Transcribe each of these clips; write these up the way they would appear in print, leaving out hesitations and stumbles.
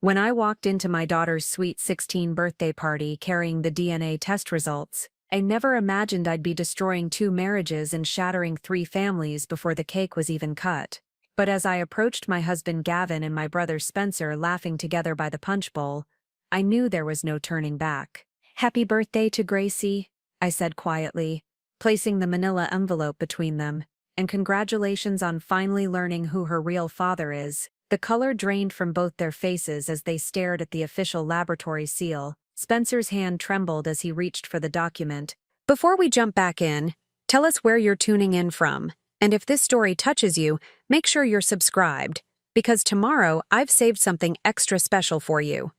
When I walked into my daughter's sweet 16 birthday party carrying the DNA test results, I never imagined I'd be destroying 2 marriages and shattering 3 families before the cake was even cut. But as I approached my husband Gavin and my brother Spencer laughing together by the punch bowl, I knew there was no turning back. "Happy birthday to Gracie," I said quietly, placing the manila envelope between them, "and congratulations on finally learning who her real father is." The color drained from both their faces as they stared at the official laboratory seal. Spencer's hand trembled as he reached for the document. "Before we jump back in, tell us where you're tuning in from, and if this story touches you, make sure you're subscribed, because tomorrow I've saved something extra special for you."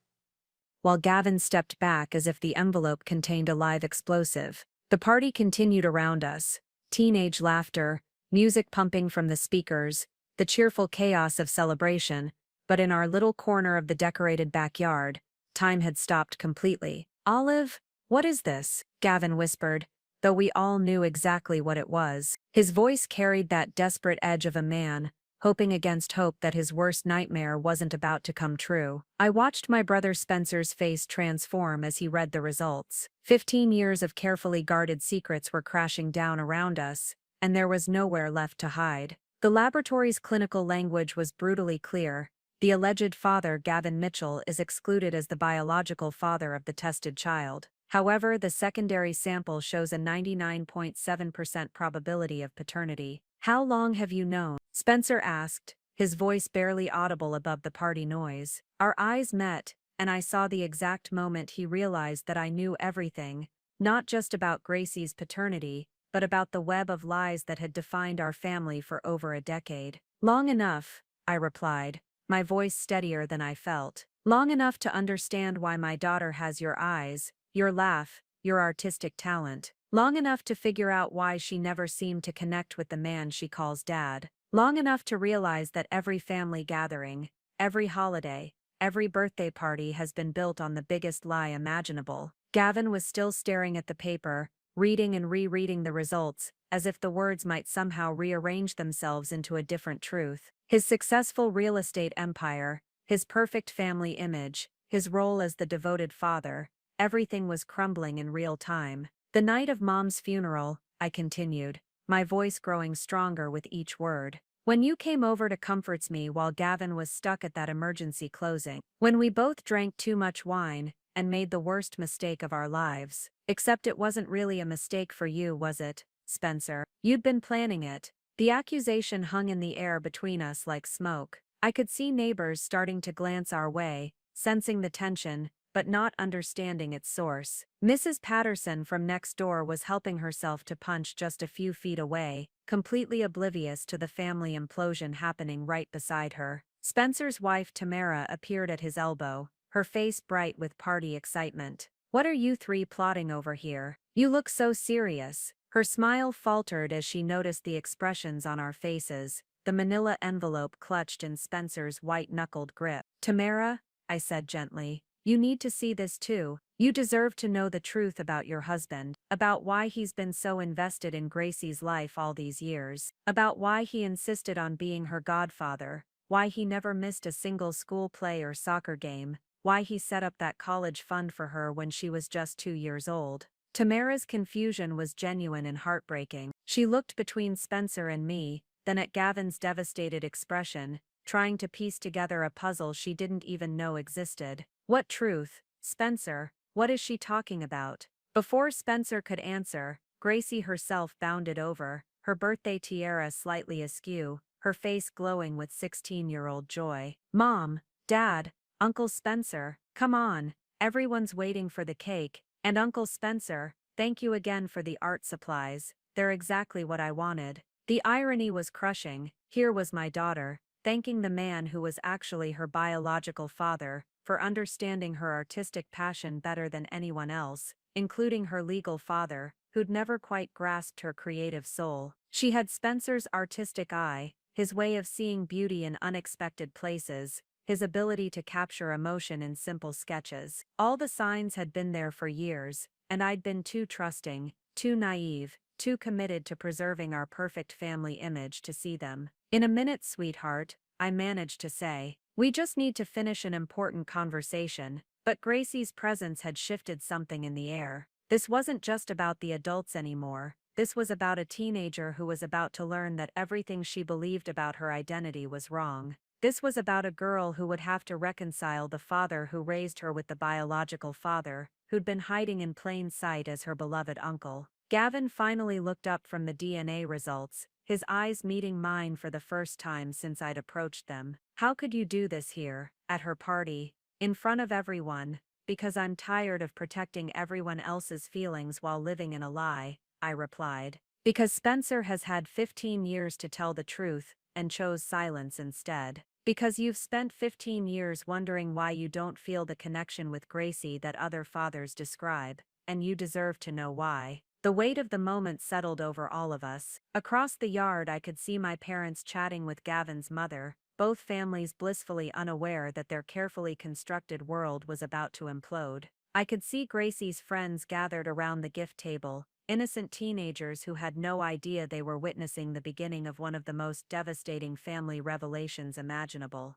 While Gavin stepped back as if the envelope contained a live explosive, the party continued around us. Teenage laughter, music pumping from the speakers, the cheerful chaos of celebration, but in our little corner of the decorated backyard, time had stopped completely. "Olive, what is this?" Gavin whispered, though we all knew exactly what it was. His voice carried that desperate edge of a man, hoping against hope that his worst nightmare wasn't about to come true. I watched my brother Spencer's face transform as he read the results. 15 years of carefully guarded secrets were crashing down around us, and there was nowhere left to hide. The laboratory's clinical language was brutally clear. The alleged father, Gavin Mitchell, is excluded as the biological father of the tested child. However, the secondary sample shows a 99.7% probability of paternity. "How long have you known?" Spencer asked, his voice barely audible above the party noise. Our eyes met, and I saw the exact moment he realized that I knew everything, not just about Gracie's paternity, but about the web of lies that had defined our family for over a decade. "Long enough," I replied, my voice steadier than I felt. "Long enough to understand why my daughter has your eyes, your laugh, your artistic talent. Long enough to figure out why she never seemed to connect with the man she calls dad. Long enough to realize that every family gathering, every holiday, every birthday party has been built on the biggest lie imaginable." Gavin was still staring at the paper, reading and rereading the results, as if the words might somehow rearrange themselves into a different truth. His successful real estate empire, his perfect family image, his role as the devoted father, everything was crumbling in real time. "The night of Mom's funeral," I continued, my voice growing stronger with each word. "When you came over to comfort me while Gavin was stuck at that emergency closing. When we both drank too much wine and made the worst mistake of our lives. Except it wasn't really a mistake for you, was it, Spencer? You'd been planning it." The accusation hung in the air between us like smoke. I could see neighbors starting to glance our way, sensing the tension, but not understanding its source. Mrs. Patterson from next door was helping herself to punch just a few feet away, completely oblivious to the family implosion happening right beside her. Spencer's wife Tamara appeared at his elbow, her face bright with party excitement. "What are you three plotting over here? You look so serious." Her smile faltered as she noticed the expressions on our faces, the manila envelope clutched in Spencer's white-knuckled grip. "Tamara," I said gently, "you need to see this too. You deserve to know the truth about your husband, about why he's been so invested in Gracie's life all these years, about why he insisted on being her godfather, why he never missed a single school play or soccer game, why he set up that college fund for her when she was just 2 years old." Tamara's confusion was genuine and heartbreaking. She looked between Spencer and me, then at Gavin's devastated expression, trying to piece together a puzzle she didn't even know existed. "What truth, Spencer? What is she talking about?" Before Spencer could answer, Gracie herself bounded over, her birthday tiara slightly askew, her face glowing with 16-year-old joy. "Mom, Dad, Uncle Spencer, come on, everyone's waiting for the cake. And Uncle Spencer, thank you again for the art supplies, they're exactly what I wanted." The irony was crushing. Here was my daughter, thanking the man who was actually her biological father, for understanding her artistic passion better than anyone else, including her legal father, who'd never quite grasped her creative soul. She had Spencer's artistic eye, his way of seeing beauty in unexpected places, his ability to capture emotion in simple sketches. All the signs had been there for years, and I'd been too trusting, too naive, too committed to preserving our perfect family image to see them. "In a minute, sweetheart," I managed to say, We just need to finish an important conversation, but Gracie's presence had shifted something in the air. This wasn't just about the adults anymore. This was about a teenager who was about to learn that everything she believed about her identity was wrong. This was about a girl who would have to reconcile the father who raised her with the biological father, who'd been hiding in plain sight as her beloved uncle. Gavin finally looked up from the DNA results, his eyes meeting mine for the first time since I'd approached them. "How could you do this here, at her party, in front of everyone?" "Because I'm tired of protecting everyone else's feelings while living in a lie," I replied. "Because Spencer has had 15 years to tell the truth, and chose silence instead. Because you've spent 15 years wondering why you don't feel the connection with Gracie that other fathers describe, and you deserve to know why." The weight of the moment settled over all of us. Across the yard I could see my parents chatting with Gavin's mother, both families blissfully unaware that their carefully constructed world was about to implode. I could see Gracie's friends gathered around the gift table, innocent teenagers who had no idea they were witnessing the beginning of one of the most devastating family revelations imaginable.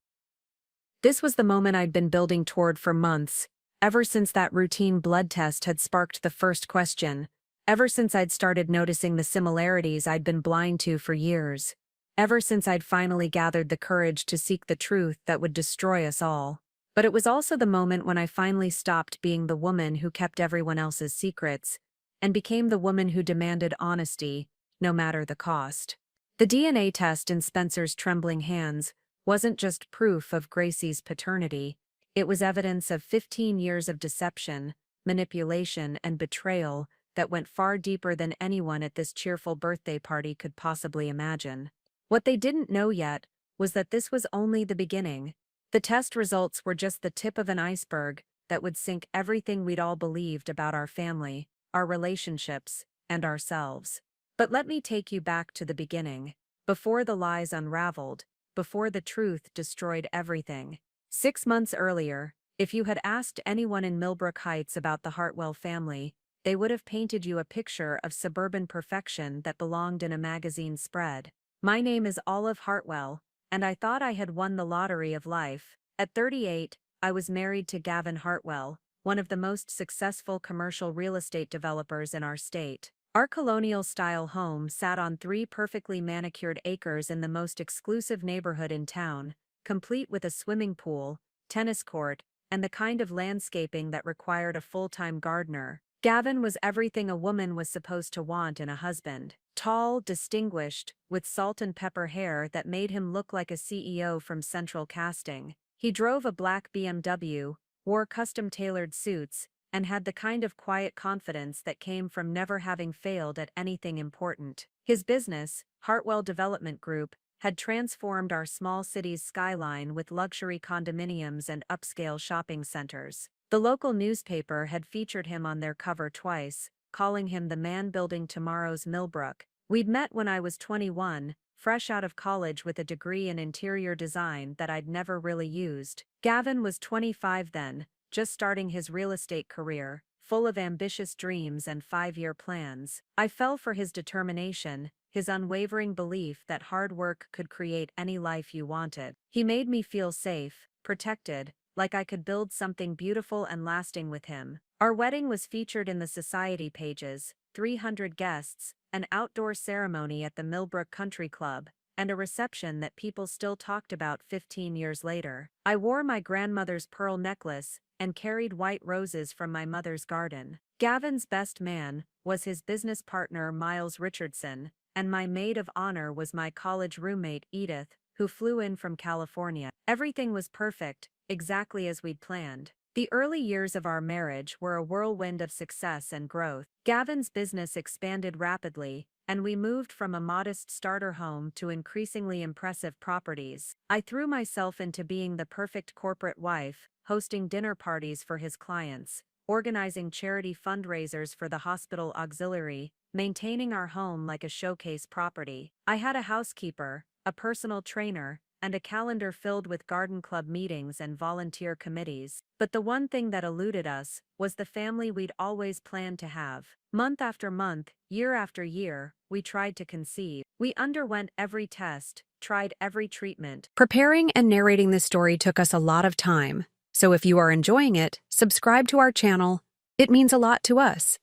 This was the moment I'd been building toward for months, ever since that routine blood test had sparked the first question. Ever since I'd started noticing the similarities I'd been blind to for years. Ever since I'd finally gathered the courage to seek the truth that would destroy us all. But it was also the moment when I finally stopped being the woman who kept everyone else's secrets, and became the woman who demanded honesty, no matter the cost. The DNA test in Spencer's trembling hands wasn't just proof of Gracie's paternity, it was evidence of 15 years of deception, manipulation, and betrayal that went far deeper than anyone at this cheerful birthday party could possibly imagine. What they didn't know yet was that this was only the beginning. The test results were just the tip of an iceberg that would sink everything we'd all believed about our family, our relationships, and ourselves. But let me take you back to the beginning, before the lies unraveled, before the truth destroyed everything. 6 months earlier, if you had asked anyone in Millbrook Heights about the Hartwell family, they would have painted you a picture of suburban perfection that belonged in a magazine spread. My name is Olive Hartwell, and I thought I had won the lottery of life. At 38, I was married to Gavin Hartwell, one of the most successful commercial real estate developers in our state. Our colonial-style home sat on 3 perfectly manicured acres in the most exclusive neighborhood in town, complete with a swimming pool, tennis court, and the kind of landscaping that required a full-time gardener. Gavin was everything a woman was supposed to want in a husband. Tall, distinguished, with salt and pepper hair that made him look like a CEO from Central Casting. He drove a black BMW, wore custom-tailored suits, and had the kind of quiet confidence that came from never having failed at anything important. His business, Hartwell Development Group, had transformed our small city's skyline with luxury condominiums and upscale shopping centers. The local newspaper had featured him on their cover twice, calling him the man building tomorrow's Millbrook. We'd met when I was 21, fresh out of college with a degree in interior design that I'd never really used. Gavin was 25 then, just starting his real estate career, full of ambitious dreams and 5-year plans. I fell for his determination, his unwavering belief that hard work could create any life you wanted. He made me feel safe, protected, like I could build something beautiful and lasting with him. Our wedding was featured in the society pages, 300 guests, an outdoor ceremony at the Millbrook Country Club, and a reception that people still talked about 15 years later. I wore my grandmother's pearl necklace and carried white roses from my mother's garden. Gavin's best man was his business partner Miles Richardson, and my maid of honor was my college roommate Edith, who flew in from California. Everything was perfect, exactly as we'd planned. The early years of our marriage were a whirlwind of success and growth. Gavin's business expanded rapidly, and we moved from a modest starter home to increasingly impressive properties. I threw myself into being the perfect corporate wife, hosting dinner parties for his clients, organizing charity fundraisers for the hospital auxiliary, maintaining our home like a showcase property. I had a housekeeper, a personal trainer, and a calendar filled with garden club meetings and volunteer committees. But the one thing that eluded us was the family we'd always planned to have. Month after month, year after year, we tried to conceive. We underwent every test, tried every treatment. Preparing and narrating this story took us a lot of time, so if you are enjoying it, subscribe to our channel. It means a lot to us.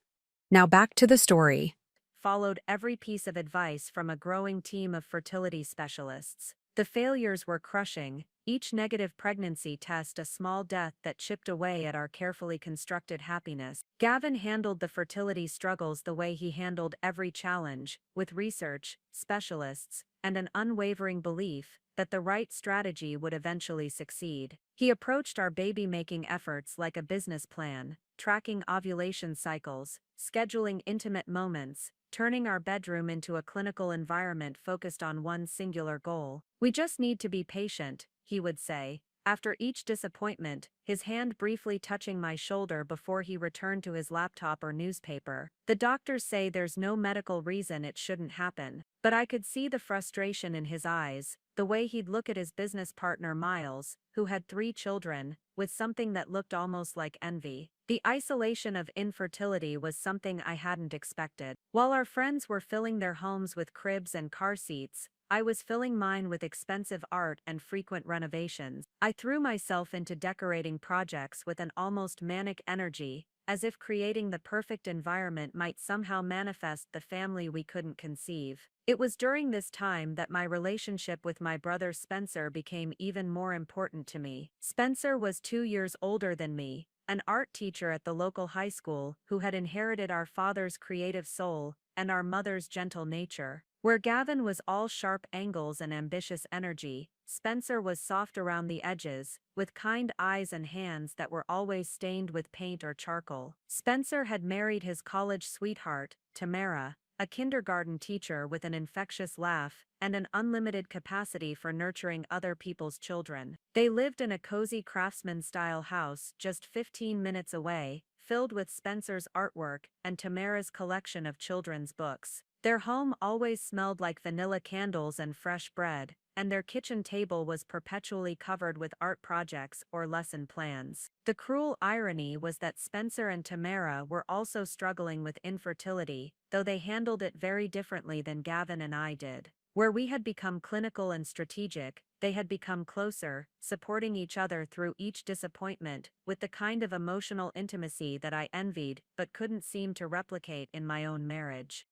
Now back to the story. Followed every piece of advice from a growing team of fertility specialists. The failures were crushing, each negative pregnancy test a small death that chipped away at our carefully constructed happiness. Gavin handled the fertility struggles the way he handled every challenge, with research, specialists, and an unwavering belief that the right strategy would eventually succeed. He approached our baby-making efforts like a business plan, tracking ovulation cycles, scheduling intimate moments, turning our bedroom into a clinical environment focused on one singular goal. "We just need to be patient," he would say, after each disappointment, his hand briefly touching my shoulder before he returned to his laptop or newspaper. "The doctors say there's no medical reason it shouldn't happen." But I could see the frustration in his eyes, the way he'd look at his business partner Miles, who had 3 children, with something that looked almost like envy. The isolation of infertility was something I hadn't expected. While our friends were filling their homes with cribs and car seats, I was filling mine with expensive art and frequent renovations. I threw myself into decorating projects with an almost manic energy, as if creating the perfect environment might somehow manifest the family we couldn't conceive. It was during this time that my relationship with my brother Spencer became even more important to me. Spencer was 2 years older than me, an art teacher at the local high school who had inherited our father's creative soul and our mother's gentle nature. Where Gavin was all sharp angles and ambitious energy, Spencer was soft around the edges, with kind eyes and hands that were always stained with paint or charcoal. Spencer had married his college sweetheart, Tamara, a kindergarten teacher with an infectious laugh and an unlimited capacity for nurturing other people's children. They lived in a cozy craftsman-style house just 15 minutes away, filled with Spencer's artwork and Tamara's collection of children's books. Their home always smelled like vanilla candles and fresh bread, and their kitchen table was perpetually covered with art projects or lesson plans. The cruel irony was that Spencer and Tamara were also struggling with infertility, though they handled it very differently than Gavin and I did. Where we had become clinical and strategic, they had become closer, supporting each other through each disappointment, with the kind of emotional intimacy that I envied but couldn't seem to replicate in my own marriage.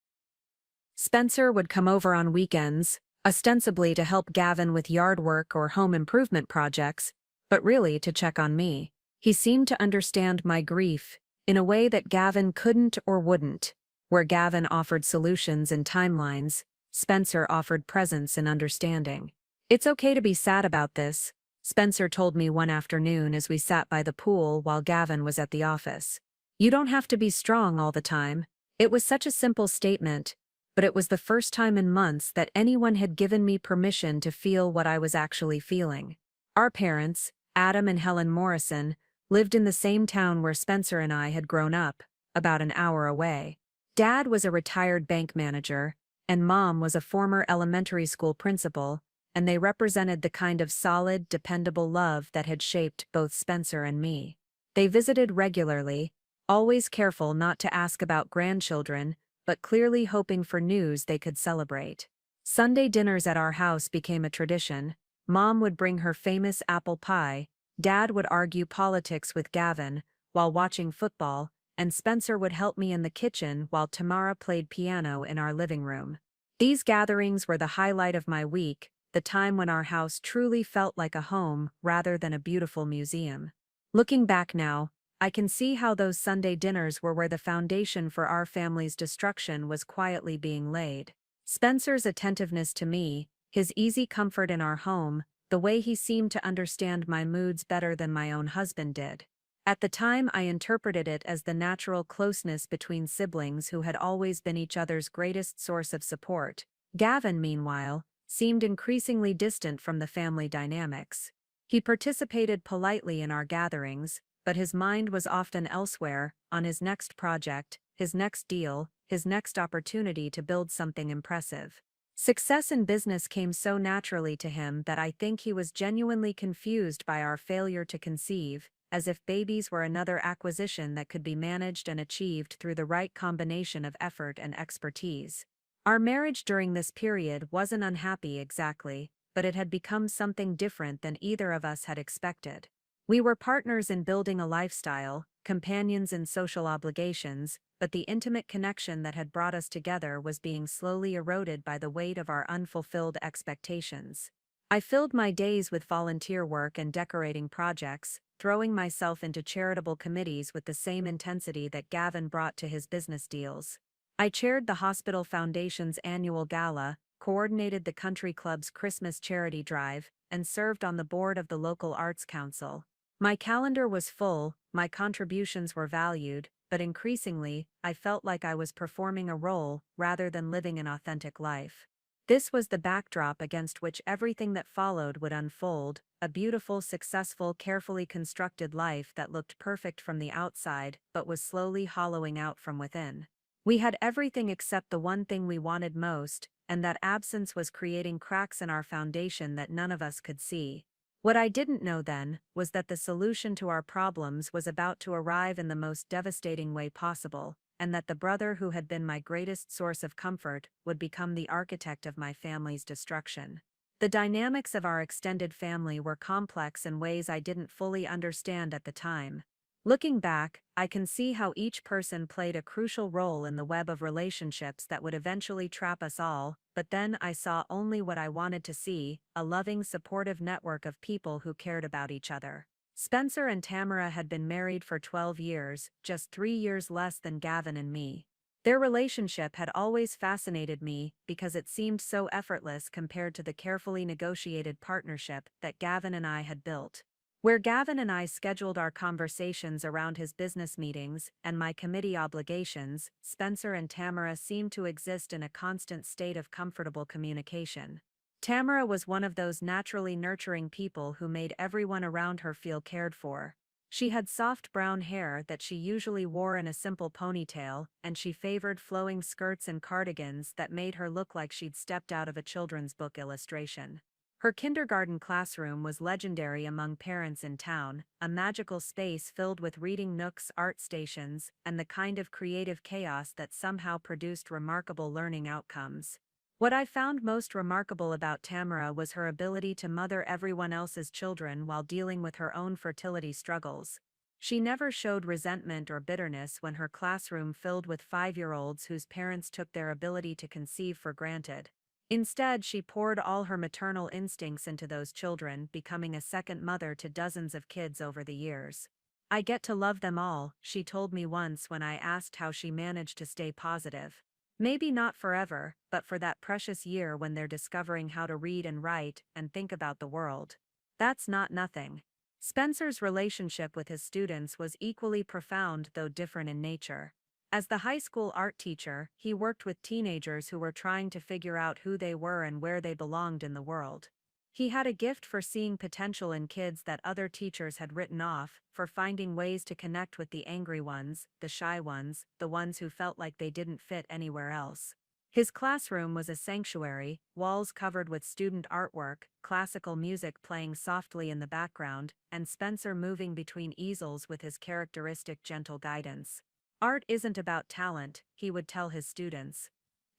Spencer would come over on weekends, ostensibly to help Gavin with yard work or home improvement projects, but really to check on me. He seemed to understand my grief in a way that Gavin couldn't or wouldn't. Where Gavin offered solutions and timelines, Spencer offered presence and understanding. "It's okay to be sad about this," Spencer told me one afternoon as we sat by the pool while Gavin was at the office. "You don't have to be strong all the time." It was such a simple statement, but it was the first time in months that anyone had given me permission to feel what I was actually feeling. Our parents, Adam and Helen Morrison, lived in the same town where Spencer and I had grown up, about an hour away. Dad was a retired bank manager, and Mom was a former elementary school principal, and they represented the kind of solid, dependable love that had shaped both Spencer and me. They visited regularly, always careful not to ask about grandchildren, but clearly hoping for news they could celebrate. Sunday dinners at our house became a tradition. Mom would bring her famous apple pie, Dad would argue politics with Gavin while watching football, and Spencer would help me in the kitchen while Tamara played piano in our living room. These gatherings were the highlight of my week, the time when our house truly felt like a home rather than a beautiful museum. Looking back now, I can see how those Sunday dinners were where the foundation for our family's destruction was quietly being laid. Spencer's attentiveness to me, his easy comfort in our home, the way he seemed to understand my moods better than my own husband did. At the time I interpreted it as the natural closeness between siblings who had always been each other's greatest source of support. Gavin, meanwhile, seemed increasingly distant from the family dynamics. He participated politely in our gatherings, but his mind was often elsewhere, on his next project, his next deal, his next opportunity to build something impressive. Success in business came so naturally to him that I think he was genuinely confused by our failure to conceive, as if babies were another acquisition that could be managed and achieved through the right combination of effort and expertise. Our marriage during this period wasn't unhappy exactly, but it had become something different than either of us had expected. We were partners in building a lifestyle, companions in social obligations, but the intimate connection that had brought us together was being slowly eroded by the weight of our unfulfilled expectations. I filled my days with volunteer work and decorating projects, throwing myself into charitable committees with the same intensity that Gavin brought to his business deals. I chaired the hospital foundation's annual gala, coordinated the country club's Christmas charity drive, and served on the board of the local arts council. My calendar was full, my contributions were valued, but increasingly, I felt like I was performing a role rather than living an authentic life. This was the backdrop against which everything that followed would unfold, a beautiful, successful, carefully constructed life that looked perfect from the outside but was slowly hollowing out from within. We had everything except the one thing we wanted most, and that absence was creating cracks in our foundation that none of us could see. What I didn't know then was that the solution to our problems was about to arrive in the most devastating way possible, and that the brother who had been my greatest source of comfort would become the architect of my family's destruction. The dynamics of our extended family were complex in ways I didn't fully understand at the time. Looking back, I can see how each person played a crucial role in the web of relationships that would eventually trap us all, but then I saw only what I wanted to see, a loving, supportive network of people who cared about each other. Spencer and Tamara had been married for 12 years, just 3 years less than Gavin and me. Their relationship had always fascinated me because it seemed so effortless compared to the carefully negotiated partnership that Gavin and I had built. Where Gavin and I scheduled our conversations around his business meetings and my committee obligations, Spencer and Tamara seemed to exist in a constant state of comfortable communication. Tamara was one of those naturally nurturing people who made everyone around her feel cared for. She had soft brown hair that she usually wore in a simple ponytail, and she favored flowing skirts and cardigans that made her look like she'd stepped out of a children's book illustration. Her kindergarten classroom was legendary among parents in town, a magical space filled with reading nooks, art stations, and the kind of creative chaos that somehow produced remarkable learning outcomes. What I found most remarkable about Tamara was her ability to mother everyone else's children while dealing with her own fertility struggles. She never showed resentment or bitterness when her classroom filled with 5-year-olds whose parents took their ability to conceive for granted. Instead, she poured all her maternal instincts into those children, becoming a second mother to dozens of kids over the years. "I get to love them all," she told me once when I asked how she managed to stay positive. "Maybe not forever, but for that precious year when they're discovering how to read and write and think about the world. That's not nothing." Spencer's relationship with his students was equally profound though different in nature. As the high school art teacher, he worked with teenagers who were trying to figure out who they were and where they belonged in the world. He had a gift for seeing potential in kids that other teachers had written off, for finding ways to connect with the angry ones, the shy ones, the ones who felt like they didn't fit anywhere else. His classroom was a sanctuary, walls covered with student artwork, classical music playing softly in the background, and Spencer moving between easels with his characteristic gentle guidance. "Art isn't about talent," he would tell his students.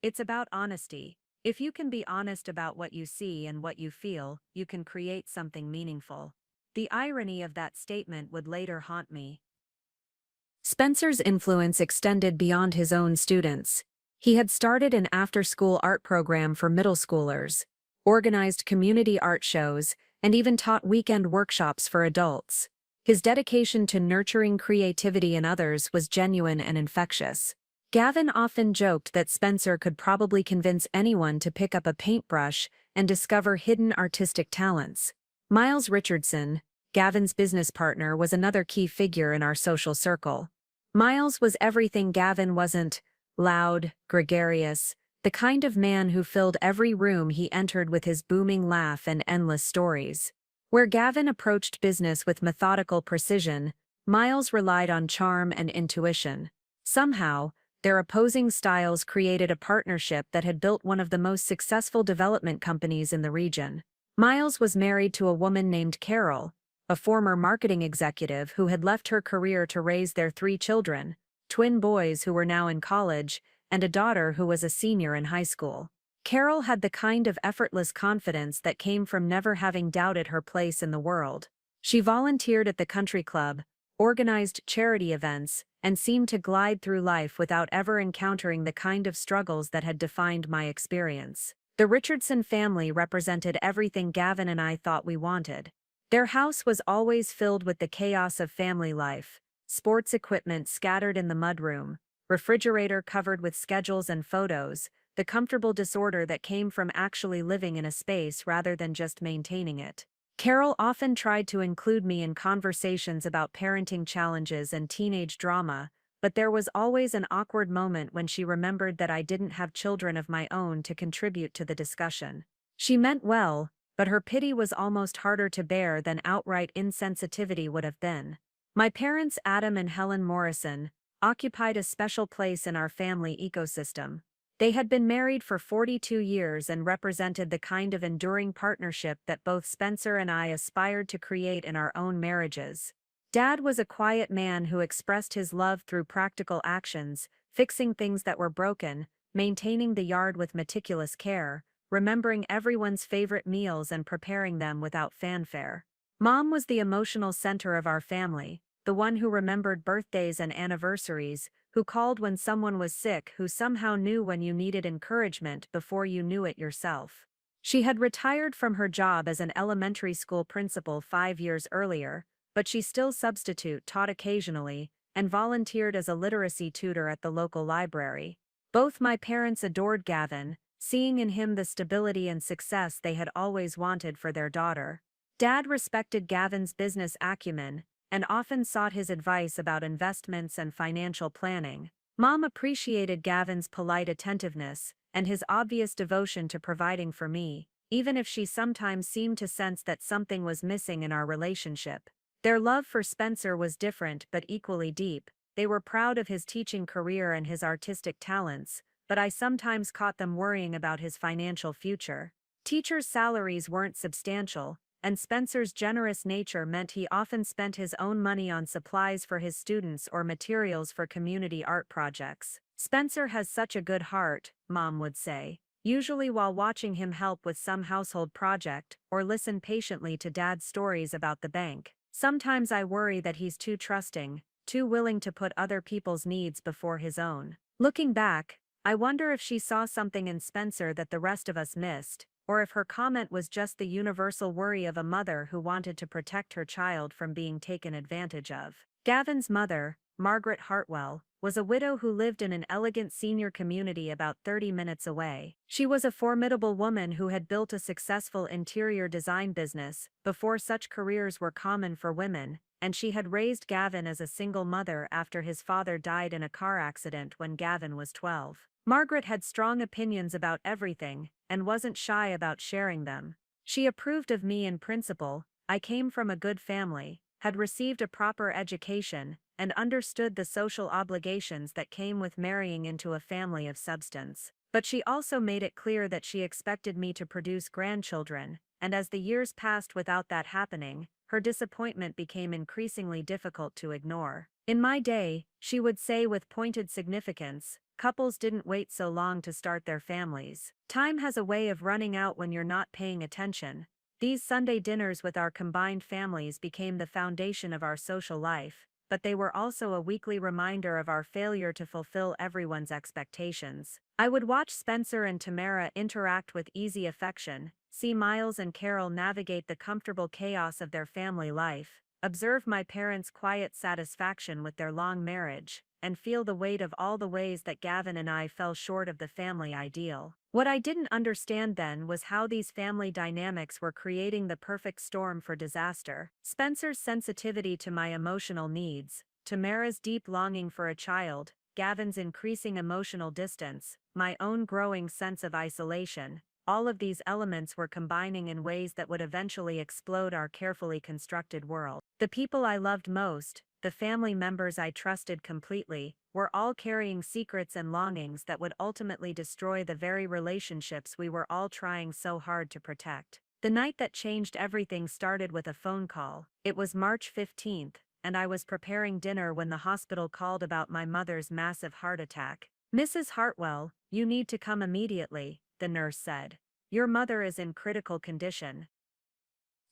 "It's about honesty. If you can be honest about what you see and what you feel, you can create something meaningful." The irony of that statement would later haunt me. Spencer's influence extended beyond his own students. He had started an after-school art program for middle schoolers, organized community art shows, and even taught weekend workshops for adults. His dedication to nurturing creativity in others was genuine and infectious. Gavin often joked that Spencer could probably convince anyone to pick up a paintbrush and discover hidden artistic talents. Miles Richardson, Gavin's business partner, was another key figure in our social circle. Miles was everything Gavin wasn't: loud, gregarious, the kind of man who filled every room he entered with his booming laugh and endless stories. Where Gavin approached business with methodical precision, Miles relied on charm and intuition. Somehow, their opposing styles created a partnership that had built one of the most successful development companies in the region. Miles was married to a woman named Carol, a former marketing executive who had left her career to raise their 3 children, twin boys who were now in college, and a daughter who was a senior in high school. Carol had the kind of effortless confidence that came from never having doubted her place in the world. She volunteered at the country club, organized charity events, and seemed to glide through life without ever encountering the kind of struggles that had defined my experience. The Richardson family represented everything Gavin and I thought we wanted. Their house was always filled with the chaos of family life, sports equipment scattered in the mudroom, refrigerator covered with schedules and photos, the comfortable disorder that came from actually living in a space rather than just maintaining it. Carol often tried to include me in conversations about parenting challenges and teenage drama, but there was always an awkward moment when she remembered that I didn't have children of my own to contribute to the discussion. She meant well, but her pity was almost harder to bear than outright insensitivity would have been. My parents, Adam and Helen Morrison, occupied a special place in our family ecosystem. They had been married for 42 years and represented the kind of enduring partnership that both Spencer and I aspired to create in our own marriages. Dad was a quiet man who expressed his love through practical actions, fixing things that were broken, maintaining the yard with meticulous care, remembering everyone's favorite meals and preparing them without fanfare. Mom was the emotional center of our family, the one who remembered birthdays and anniversaries, who called when someone was sick, who somehow knew when you needed encouragement before you knew it yourself. She had retired from her job as an elementary school principal 5 years earlier, but she still taught occasionally, and volunteered as a literacy tutor at the local library. Both my parents adored Gavin, seeing in him the stability and success they had always wanted for their daughter. Dad respected Gavin's business acumen, and often sought his advice about investments and financial planning. Mom appreciated Gavin's polite attentiveness, and his obvious devotion to providing for me, even if she sometimes seemed to sense that something was missing in our relationship. Their love for Spencer was different but equally deep. They were proud of his teaching career and his artistic talents, but I sometimes caught them worrying about his financial future. Teachers' salaries weren't substantial, and Spencer's generous nature meant he often spent his own money on supplies for his students or materials for community art projects. "Spencer has such a good heart," Mom would say, usually while watching him help with some household project, or listen patiently to Dad's stories about the bank. "Sometimes I worry that he's too trusting, too willing to put other people's needs before his own." Looking back, I wonder if she saw something in Spencer that the rest of us missed, or if her comment was just the universal worry of a mother who wanted to protect her child from being taken advantage of. Gavin's mother, Margaret Hartwell, was a widow who lived in an elegant senior community about 30 minutes away. She was a formidable woman who had built a successful interior design business before such careers were common for women, and she had raised Gavin as a single mother after his father died in a car accident when Gavin was 12. Margaret had strong opinions about everything, and wasn't shy about sharing them. She approved of me in principle. I came from a good family, had received a proper education, and understood the social obligations that came with marrying into a family of substance. But she also made it clear that she expected me to produce grandchildren, and as the years passed without that happening, her disappointment became increasingly difficult to ignore. "In my day," she would say with pointed significance, "couples didn't wait so long to start their families. Time has a way of running out when you're not paying attention." These Sunday dinners with our combined families became the foundation of our social life, but they were also a weekly reminder of our failure to fulfill everyone's expectations. I would watch Spencer and Tamara interact with easy affection, see Miles and Carol navigate the comfortable chaos of their family life, observe my parents' quiet satisfaction with their long marriage, and feel the weight of all the ways that Gavin and I fell short of the family ideal. What I didn't understand then was how these family dynamics were creating the perfect storm for disaster. Spencer's sensitivity to my emotional needs, Tamara's deep longing for a child, Gavin's increasing emotional distance, my own growing sense of isolation. All of these elements were combining in ways that would eventually explode our carefully constructed world. The people I loved most, the family members I trusted completely, were all carrying secrets and longings that would ultimately destroy the very relationships we were all trying so hard to protect. The night that changed everything started with a phone call. It was March 15th, and I was preparing dinner when the hospital called about my mother's massive heart attack. "Mrs. Hartwell, you need to come immediately," the nurse said. "Your mother is in critical condition."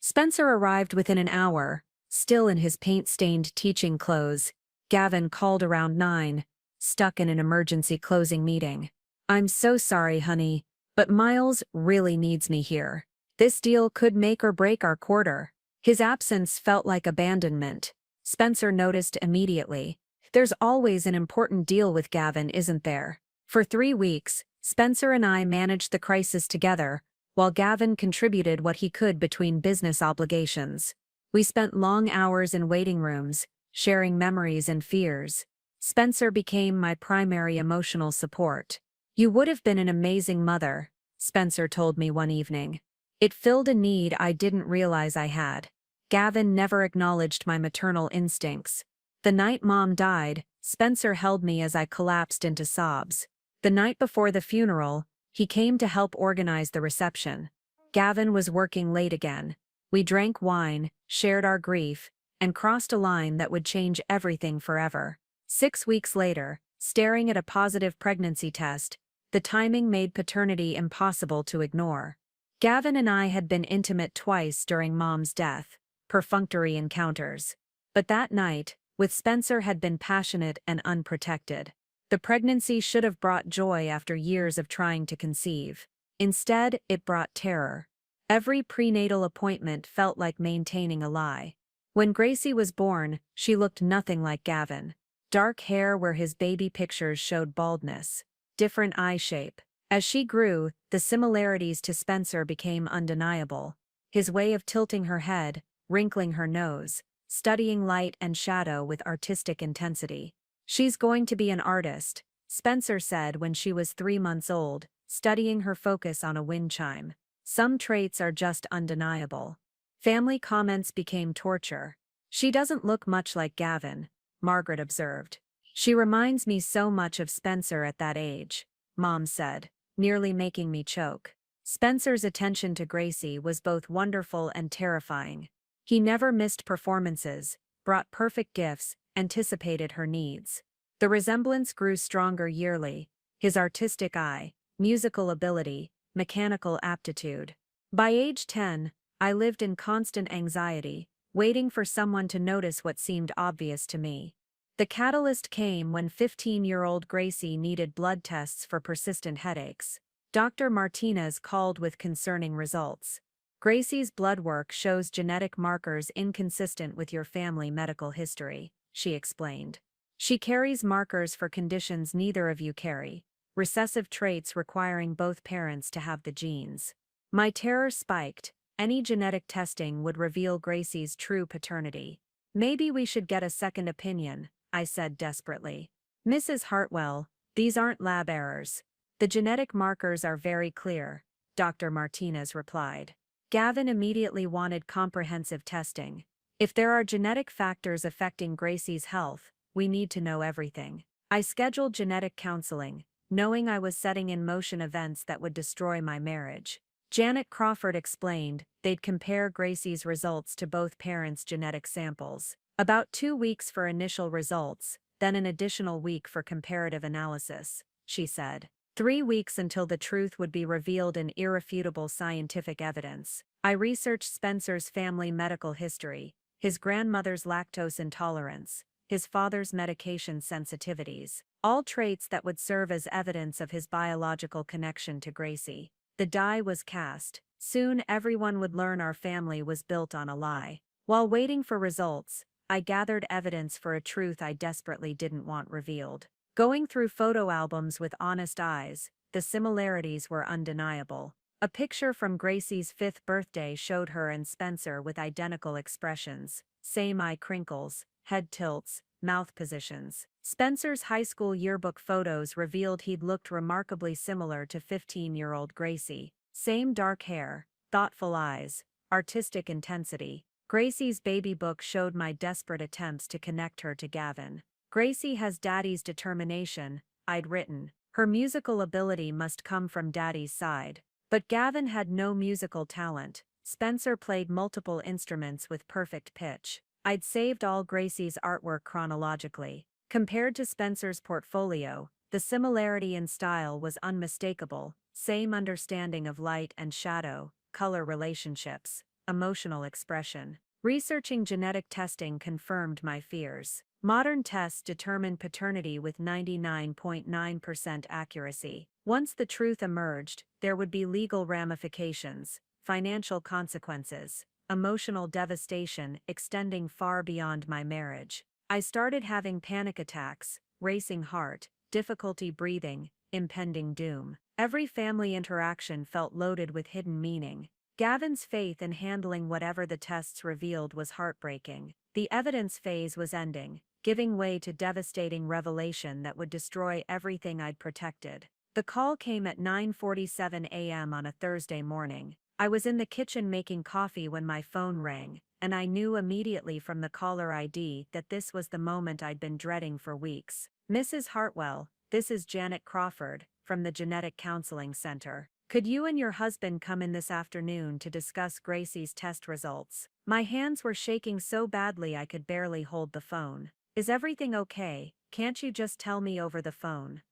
Spencer arrived within an hour, still in his paint-stained teaching clothes. Gavin called around 9, stuck in an emergency closing meeting. "I'm so sorry, honey, but Miles really needs me here. This deal could make or break our quarter." His absence felt like abandonment. Spencer noticed immediately. There's always an important deal with Gavin, isn't there? For 3 weeks, Spencer and I managed the crisis together, while Gavin contributed what he could between business obligations. We spent long hours in waiting rooms, sharing memories and fears. Spencer became my primary emotional support. "You would have been an amazing mother," Spencer told me one evening. It filled a need I didn't realize I had. Gavin never acknowledged my maternal instincts. The night Mom died, Spencer held me as I collapsed into sobs. The night before the funeral, he came to help organize the reception. Gavin was working late again. We drank wine, shared our grief, and crossed a line that would change everything forever. 6 weeks later, staring at a positive pregnancy test, the timing made paternity impossible to ignore. Gavin and I had been intimate twice during Mom's death, perfunctory encounters. But that night, with Spencer, had been passionate and unprotected. The pregnancy should have brought joy after years of trying to conceive. Instead, it brought terror. Every prenatal appointment felt like maintaining a lie. When Gracie was born, she looked nothing like Gavin. Dark hair where his baby pictures showed baldness. Different eye shape. As she grew, the similarities to Spencer became undeniable. His way of tilting her head, wrinkling her nose, studying light and shadow with artistic intensity. "She's going to be an artist," Spencer said when she was 3 months old, studying her focus on a wind chime. "Some traits are just undeniable." Family comments became torture. "She doesn't look much like Gavin," Margaret observed. "She reminds me so much of Spencer at that age," Mom said, nearly making me choke. Spencer's attention to Gracie was both wonderful and terrifying. He never missed performances, brought perfect gifts, anticipated her needs. The resemblance grew stronger yearly, his artistic eye, musical ability, mechanical aptitude. By age 10, I lived in constant anxiety, waiting for someone to notice what seemed obvious to me. The catalyst came when 15-year-old Gracie needed blood tests for persistent headaches. Dr. Martinez called with concerning results. "Gracie's blood work shows genetic markers inconsistent with your family medical history," she explained. "She carries markers for conditions neither of you carry, recessive traits requiring both parents to have the genes." My terror spiked. Any genetic testing would reveal Gracie's true paternity. "Maybe we should get a second opinion," I said desperately. "Mrs. Hartwell, these aren't lab errors. The genetic markers are very clear," Dr. Martinez replied. Gavin immediately wanted comprehensive testing. "If there are genetic factors affecting Gracie's health, we need to know everything." I scheduled genetic counseling, knowing I was setting in motion events that would destroy my marriage. Janet Crawford explained they'd compare Gracie's results to both parents' genetic samples. "About 2 weeks for initial results, then an additional week for comparative analysis," she said. 3 weeks until the truth would be revealed in irrefutable scientific evidence. I researched Spencer's family medical history, his grandmother's lactose intolerance, his father's medication sensitivities, all traits that would serve as evidence of his biological connection to Gracie. The die was cast. Soon everyone would learn our family was built on a lie. While waiting for results, I gathered evidence for a truth I desperately didn't want revealed. Going through photo albums with honest eyes, the similarities were undeniable. A picture from Gracie's 5th birthday showed her and Spencer with identical expressions, same eye crinkles, head tilts, mouth positions. Spencer's high school yearbook photos revealed he'd looked remarkably similar to 15-year-old Gracie. Same dark hair, thoughtful eyes, artistic intensity. Gracie's baby book showed my desperate attempts to connect her to Gavin. "Gracie has Daddy's determination," I'd written. "Her musical ability must come from Daddy's side." But Gavin had no musical talent. Spencer played multiple instruments with perfect pitch. I'd saved all Gracie's artwork chronologically. Compared to Spencer's portfolio, The similarity in style was unmistakable, same understanding of light and shadow, color relationships, emotional expression. Researching genetic testing confirmed my fears. Modern tests determine paternity with 99.9% accuracy. Once the truth emerged, there would be legal ramifications, financial consequences, emotional devastation extending far beyond my marriage. I started having panic attacks, racing heart, difficulty breathing, impending doom. Every family interaction felt loaded with hidden meaning. Gavin's faith in handling whatever the tests revealed was heartbreaking. The evidence phase was ending, giving way to devastating revelation that would destroy everything I'd protected. The call came at 9:47 a.m. on a Thursday morning. I was in the kitchen making coffee when my phone rang, and I knew immediately from the caller ID that this was the moment I'd been dreading for weeks. "Mrs. Hartwell, this is Janet Crawford, from the Genetic Counseling Center. Could you and your husband come in this afternoon to discuss Gracie's test results?" My hands were shaking so badly I could barely hold the phone. "Is everything okay? Can't you just tell me over the phone?"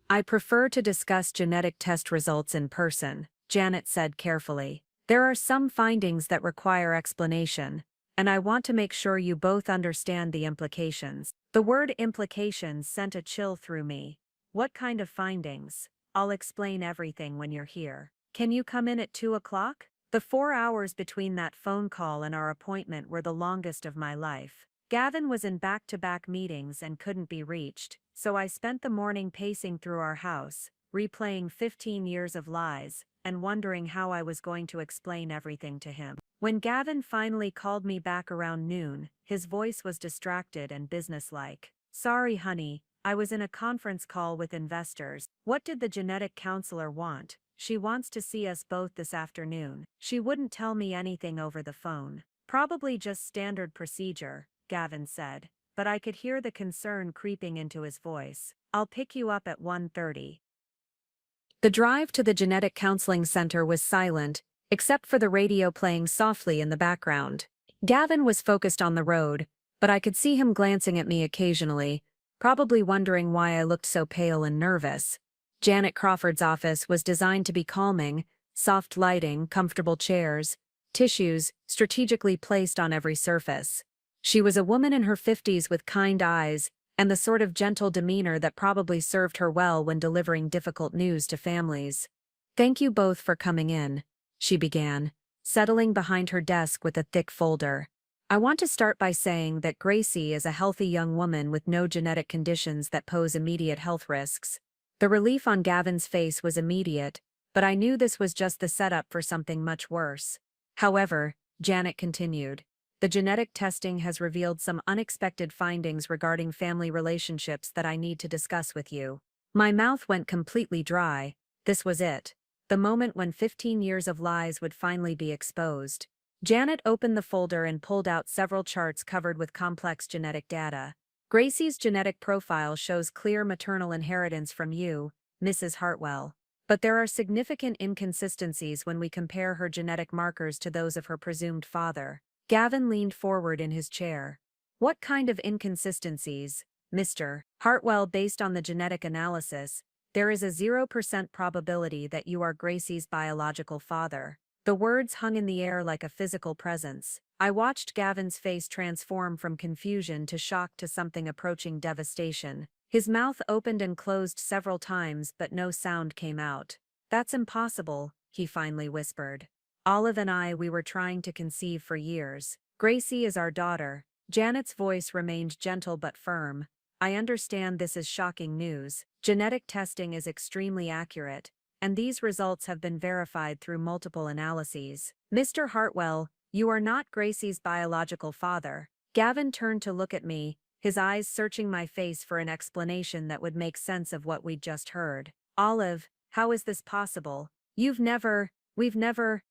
"I prefer to discuss genetic test results in person," Janet said carefully. "There are some findings that require explanation, and I want to make sure you both understand the implications." The word implications sent a chill through me. "What kind of findings?" "I'll explain everything when you're here. Can you come in at 2 o'clock? The 4 hours between that phone call and our appointment were the longest of my life. Gavin was in back-to-back meetings and couldn't be reached, so I spent the morning pacing through our house, replaying 15 years of lies, and wondering how I was going to explain everything to him. When Gavin finally called me back around noon, his voice was distracted and businesslike. "Sorry, honey, I was in a conference call with investors." "What did the genetic counselor want?" "She wants to see us both this afternoon. She wouldn't tell me anything over the phone." "Probably just standard procedure," Gavin said, but I could hear the concern creeping into his voice. "I'll pick you up at 1:30. The drive to the Genetic Counseling Center was silent, except for the radio playing softly in the background. Gavin was focused on the road, but I could see him glancing at me occasionally, probably wondering why I looked so pale and nervous. Janet Crawford's office was designed to be calming, soft lighting, comfortable chairs, tissues strategically placed on every surface. She was a woman in her 50s with kind eyes, and the sort of gentle demeanor that probably served her well when delivering difficult news to families. "Thank you both for coming in," she began, settling behind her desk with a thick folder. "I want to start by saying that Gracie is a healthy young woman with no genetic conditions that pose immediate health risks." The relief on Gavin's face was immediate, but I knew this was just the setup for something much worse. "However," Janet continued, "the genetic testing has revealed some unexpected findings regarding family relationships that I need to discuss with you." My mouth went completely dry. This was it. The moment when 15 years of lies would finally be exposed. Janet opened the folder and pulled out several charts covered with complex genetic data. "Gracie's genetic profile shows clear maternal inheritance from you, Mrs. Hartwell. But there are significant inconsistencies when we compare her genetic markers to those of her presumed father." Gavin leaned forward in his chair. "What kind of inconsistencies, Mr. Hartwell?" "Based on the genetic analysis, there is a 0% probability that you are Gracie's biological father." The words hung in the air like a physical presence. I watched Gavin's face transform from confusion to shock to something approaching devastation. His mouth opened and closed several times, but no sound came out. "That's impossible," he finally whispered. "Olive and we were trying to conceive for years. Gracie is our daughter." Janet's voice remained gentle but firm. "I understand this is shocking news. Genetic testing is extremely accurate, and these results have been verified through multiple analyses. Mr. Hartwell, you are not Gracie's biological father." Gavin turned to look at me, his eyes searching my face for an explanation that would make sense of what we'd just heard. "Olive, how is this possible? We've never."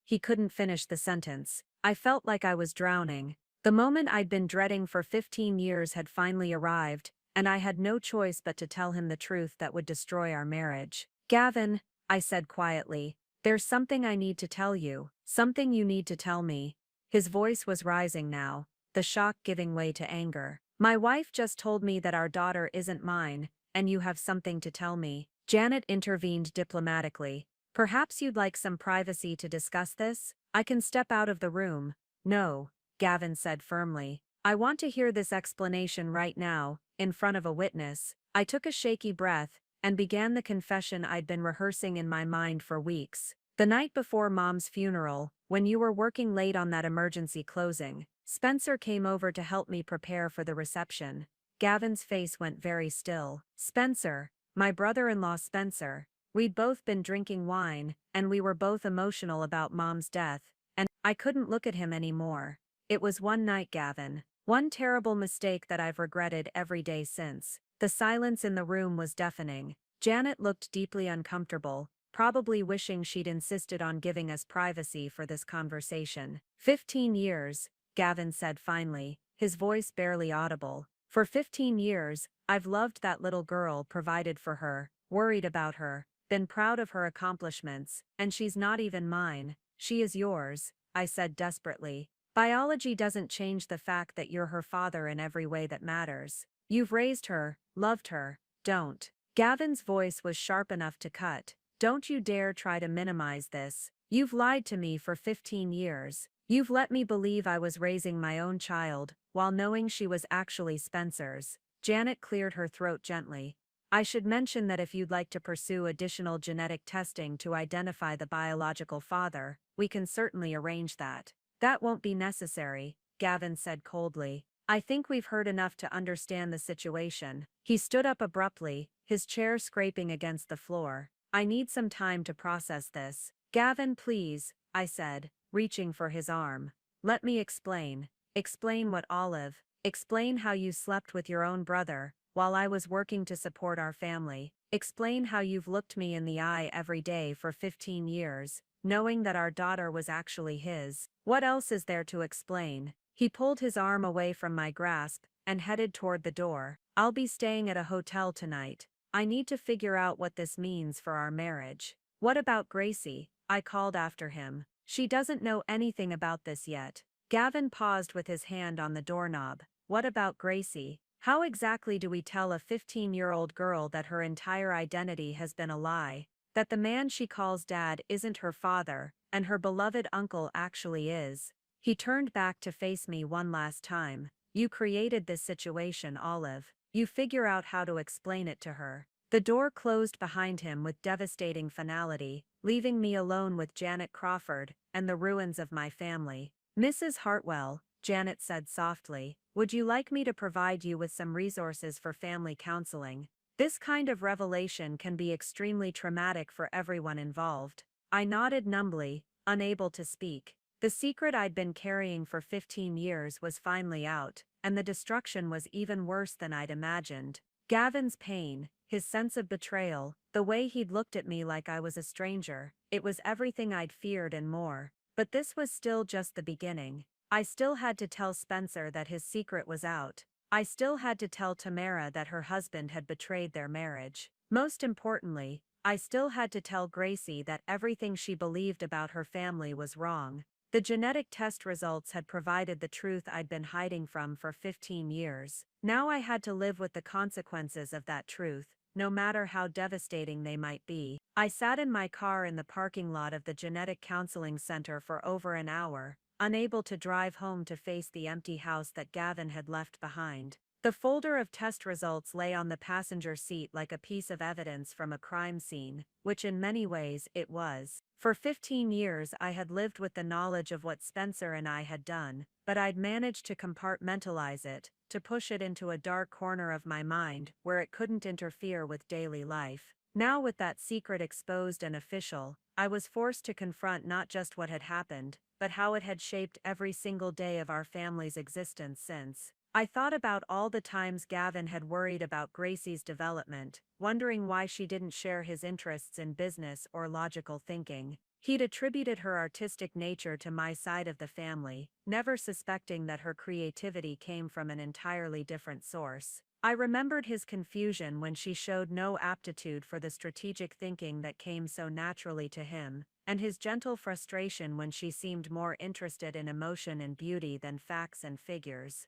He couldn't finish the sentence. I felt like I was drowning. The moment I'd been dreading for 15 years had finally arrived, and I had no choice but to tell him the truth that would destroy our marriage. "Gavin," I said quietly, "there's something I need to tell you. Something you need to tell me." His voice was rising now, the shock giving way to anger. "My wife just told me that our daughter isn't mine, and you have something to tell me. Janet intervened diplomatically. Perhaps you'd like some privacy to discuss this? I can step out of the room. No, Gavin said firmly. I want to hear this explanation right now, in front of a witness. I took a shaky breath and began the confession I'd been rehearsing in my mind for weeks. The night before Mom's funeral, when you were working late on that emergency closing, Spencer came over to help me prepare for the reception. Gavin's face went very still. Spencer, my brother-in-law Spencer. We'd both been drinking wine, and we were both emotional about Mom's death, and I couldn't look at him anymore. It was one night, Gavin. One terrible mistake that I've regretted every day since. The silence in the room was deafening. Janet looked deeply uncomfortable, probably wishing she'd insisted on giving us privacy for this conversation. 15 years, Gavin said finally, his voice barely audible. For 15 years, I've loved that little girl, provided for her, worried about her, been proud of her accomplishments, and she's not even mine. She is yours, I said desperately. Biology doesn't change the fact that you're her father in every way that matters. You've raised her, loved her. Don't. Gavin's voice was sharp enough to cut. Don't you dare try to minimize this. You've lied to me for 15 years. You've let me believe I was raising my own child, while knowing she was actually Spencer's. Janet cleared her throat gently. I should mention that if you'd like to pursue additional genetic testing to identify the biological father, we can certainly arrange that. That won't be necessary, Gavin said coldly. I think we've heard enough to understand the situation. He stood up abruptly, his chair scraping against the floor. I need some time to process this. Gavin, please, I said, reaching for his arm. Let me explain. Explain what, Olive? Explain how you slept with your own brother, while I was working to support our family. Explain how you've looked me in the eye every day for 15 years, knowing that our daughter was actually his. What else is there to explain? He pulled his arm away from my grasp and headed toward the door. I'll be staying at a hotel tonight. I need to figure out what this means for our marriage. What about Gracie? I called after him. She doesn't know anything about this yet. Gavin paused with his hand on the doorknob. What about Gracie? How exactly do we tell a 15-year-old girl that her entire identity has been a lie? That the man she calls dad isn't her father, and her beloved uncle actually is? He turned back to face me one last time. You created this situation, Olive. You figure out how to explain it to her. The door closed behind him with devastating finality, leaving me alone with Janet Crawford and the ruins of my family. Mrs. Hartwell, Janet said softly, would you like me to provide you with some resources for family counseling? This kind of revelation can be extremely traumatic for everyone involved. I nodded numbly, unable to speak. The secret I'd been carrying for 15 years was finally out, and the destruction was even worse than I'd imagined. Gavin's pain, his sense of betrayal, the way he'd looked at me like I was a stranger, it was everything I'd feared and more. But this was still just the beginning. I still had to tell Spencer that his secret was out. I still had to tell Tamara that her husband had betrayed their marriage. Most importantly, I still had to tell Gracie that everything she believed about her family was wrong. The genetic test results had provided the truth I'd been hiding from for 15 years. Now I had to live with the consequences of that truth, no matter how devastating they might be. I sat in my car in the parking lot of the Genetic Counseling Center for over an hour, unable to drive home to face the empty house that Gavin had left behind. The folder of test results lay on the passenger seat like a piece of evidence from a crime scene, which in many ways it was. For 15 years I had lived with the knowledge of what Spencer and I had done, but I'd managed to compartmentalize it, to push it into a dark corner of my mind where it couldn't interfere with daily life. Now with that secret exposed and official, I was forced to confront not just what had happened, but how it had shaped every single day of our family's existence since. I thought about all the times Gavin had worried about Gracie's development, wondering why she didn't share his interests in business or logical thinking. He'd attributed her artistic nature to my side of the family, never suspecting that her creativity came from an entirely different source. I remembered his confusion when she showed no aptitude for the strategic thinking that came so naturally to him, and his gentle frustration when she seemed more interested in emotion and beauty than facts and figures.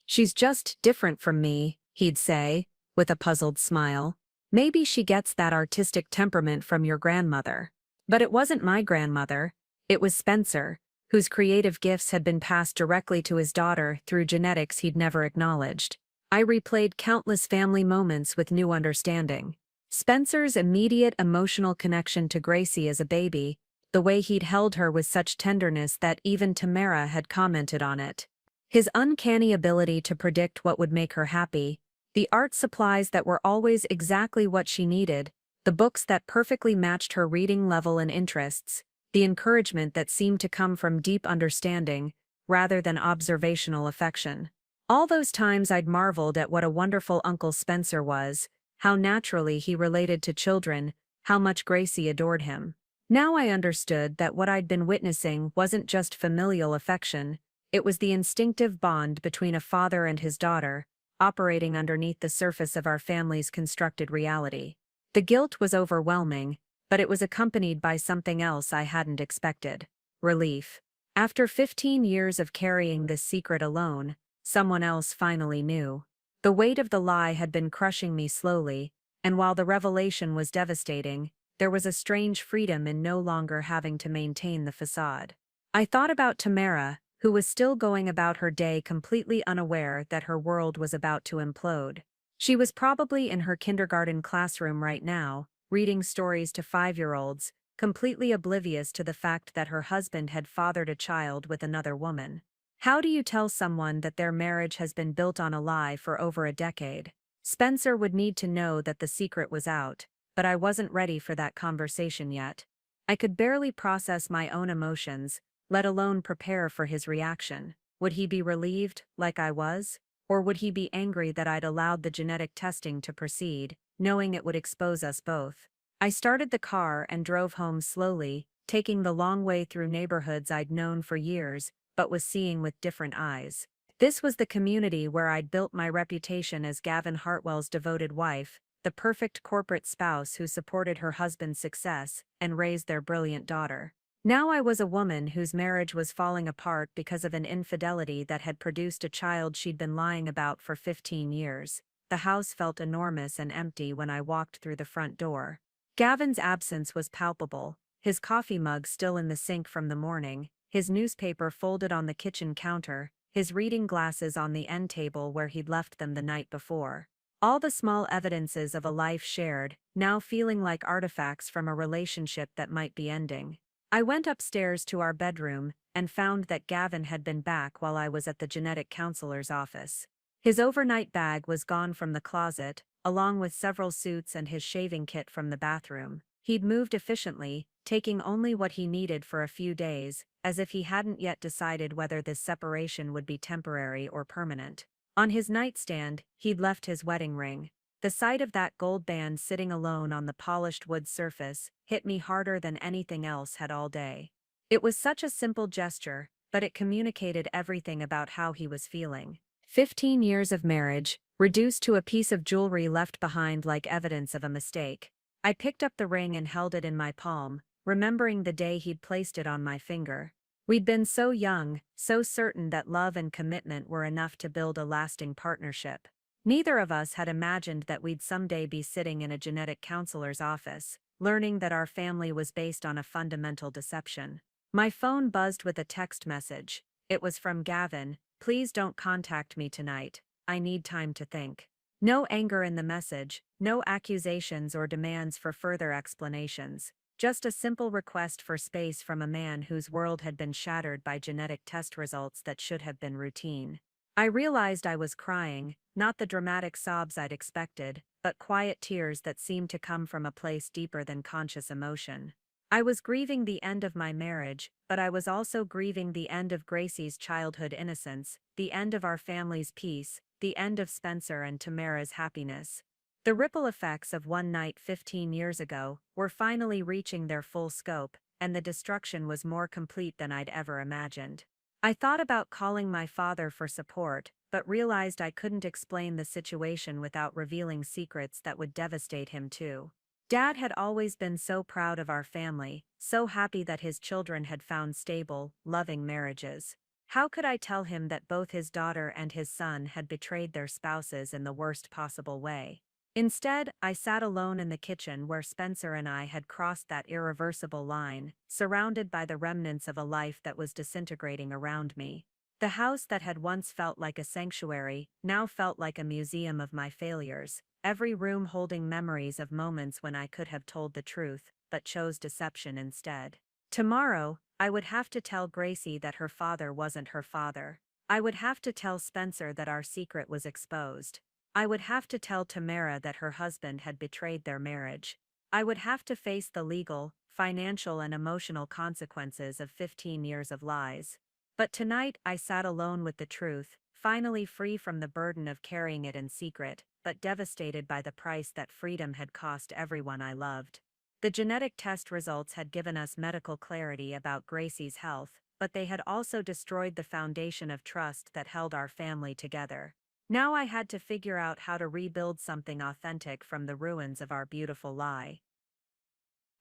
She's just different from me, he'd say. with a puzzled smile. Maybe she gets that artistic temperament from your grandmother. But it wasn't my grandmother. It was Spencer, whose creative gifts had been passed directly to his daughter through genetics he'd never acknowledged. I replayed countless family moments with new understanding. Spencer's immediate emotional connection to Gracie as a baby, the way he'd held her with such tenderness that even Tamara had commented on it. His uncanny ability to predict what would make her happy, the art supplies that were always exactly what she needed, the books that perfectly matched her reading level and interests, the encouragement that seemed to come from deep understanding, rather than observational affection. All those times I'd marveled at what a wonderful Uncle Spencer was, how naturally he related to children, how much Gracie adored him. Now I understood that what I'd been witnessing wasn't just familial affection, it was the instinctive bond between a father and his daughter, operating underneath the surface of our family's constructed reality. The guilt was overwhelming, but it was accompanied by something else I hadn't expected: relief. After 15 years of carrying this secret alone, someone else finally knew. The weight of the lie had been crushing me slowly, and while the revelation was devastating, there was a strange freedom in no longer having to maintain the facade. I thought about Tamara, who was still going about her day completely unaware that her world was about to implode. She was probably in her kindergarten classroom right now, reading stories to 5-year-olds, completely oblivious to the fact that her husband had fathered a child with another woman. How do you tell someone that their marriage has been built on a lie for over a decade? Spencer would need to know that the secret was out, but I wasn't ready for that conversation yet. I could barely process my own emotions, let alone prepare for his reaction. Would he be relieved, like I was? Or would he be angry that I'd allowed the genetic testing to proceed, knowing it would expose us both? I started the car and drove home slowly, taking the long way through neighborhoods I'd known for years, but was seeing with different eyes. This was the community where I'd built my reputation as Gavin Hartwell's devoted wife, the perfect corporate spouse who supported her husband's success and raised their brilliant daughter. Now I was a woman whose marriage was falling apart because of an infidelity that had produced a child she'd been lying about for 15 years. The house felt enormous and empty when I walked through the front door. Gavin's absence was palpable, his coffee mug still in the sink from the morning, his newspaper folded on the kitchen counter, his reading glasses on the end table where he'd left them the night before. All the small evidences of a life shared, now feeling like artifacts from a relationship that might be ending. I went upstairs to our bedroom and found that Gavin had been back while I was at the genetic counselor's office. His overnight bag was gone from the closet, along with several suits and his shaving kit from the bathroom. He'd moved efficiently, taking only what he needed for a few days, as if he hadn't yet decided whether this separation would be temporary or permanent. On his nightstand, he'd left his wedding ring. The sight of that gold band sitting alone on the polished wood surface hit me harder than anything else had all day. It was such a simple gesture, but it communicated everything about how he was feeling. 15 years of marriage, reduced to a piece of jewelry left behind like evidence of a mistake. I picked up the ring and held it in my palm, remembering the day he'd placed it on my finger. We'd been so young, so certain that love and commitment were enough to build a lasting partnership. Neither of us had imagined that we'd someday be sitting in a genetic counselor's office, learning that our family was based on a fundamental deception. My phone buzzed with a text message. It was from Gavin. "Please don't contact me tonight. I need time to think." No anger in the message, no accusations or demands for further explanations. Just a simple request for space from a man whose world had been shattered by genetic test results that should have been routine. I realized I was crying, not the dramatic sobs I'd expected, but quiet tears that seemed to come from a place deeper than conscious emotion. I was grieving the end of my marriage, but I was also grieving the end of Gracie's childhood innocence, the end of our family's peace, the end of Spencer and Tamara's happiness. The ripple effects of one night 15 years ago were finally reaching their full scope, and the destruction was more complete than I'd ever imagined. I thought about calling my father for support, but realized I couldn't explain the situation without revealing secrets that would devastate him too. Dad had always been so proud of our family, so happy that his children had found stable, loving marriages. How could I tell him that both his daughter and his son had betrayed their spouses in the worst possible way? Instead, I sat alone in the kitchen where Spencer and I had crossed that irreversible line, surrounded by the remnants of a life that was disintegrating around me. The house that had once felt like a sanctuary now felt like a museum of my failures, every room holding memories of moments when I could have told the truth, but chose deception instead. Tomorrow, I would have to tell Gracie that her father wasn't her father. I would have to tell Spencer that our secret was exposed. I would have to tell Tamara that her husband had betrayed their marriage. I would have to face the legal, financial, and emotional consequences of 15 years of lies. But tonight I sat alone with the truth, finally free from the burden of carrying it in secret, but devastated by the price that freedom had cost everyone I loved. The genetic test results had given us medical clarity about Gracie's health, but they had also destroyed the foundation of trust that held our family together. Now I had to figure out how to rebuild something authentic from the ruins of our beautiful lie.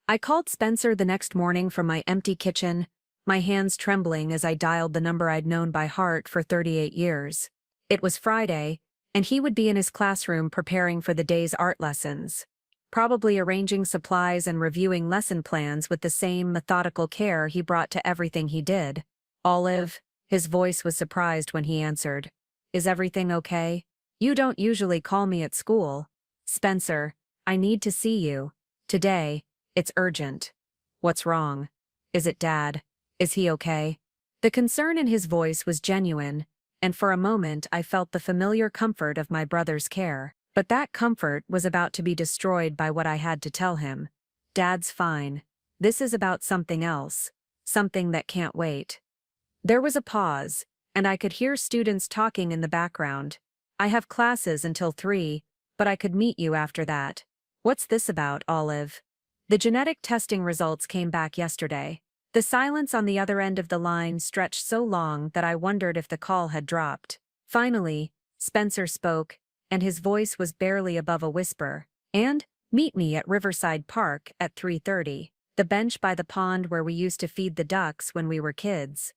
I called Spencer the next morning from my empty kitchen, my hands trembling as I dialed the number I'd known by heart for 38 years. It was Friday, and he would be in his classroom preparing for the day's art lessons, probably arranging supplies and reviewing lesson plans with the same methodical care he brought to everything he did. Olive, his voice was surprised when he answered. Is everything okay? You don't usually call me at school. Spencer, I need to see you. Today, it's urgent. What's wrong? Is it Dad? Is he okay? The concern in his voice was genuine, and for a moment I felt the familiar comfort of my brother's care. But that comfort was about to be destroyed by what I had to tell him. Dad's fine. This is about something else. Something that can't wait. There was a pause, and I could hear students talking in the background. I have classes until 3, but I could meet you after that. What's this about, Olive? The genetic testing results came back yesterday. The silence on the other end of the line stretched so long that I wondered if the call had dropped. Finally, Spencer spoke, and his voice was barely above a whisper. And, meet me at Riverside Park at 3:30, the bench by the pond where we used to feed the ducks when we were kids.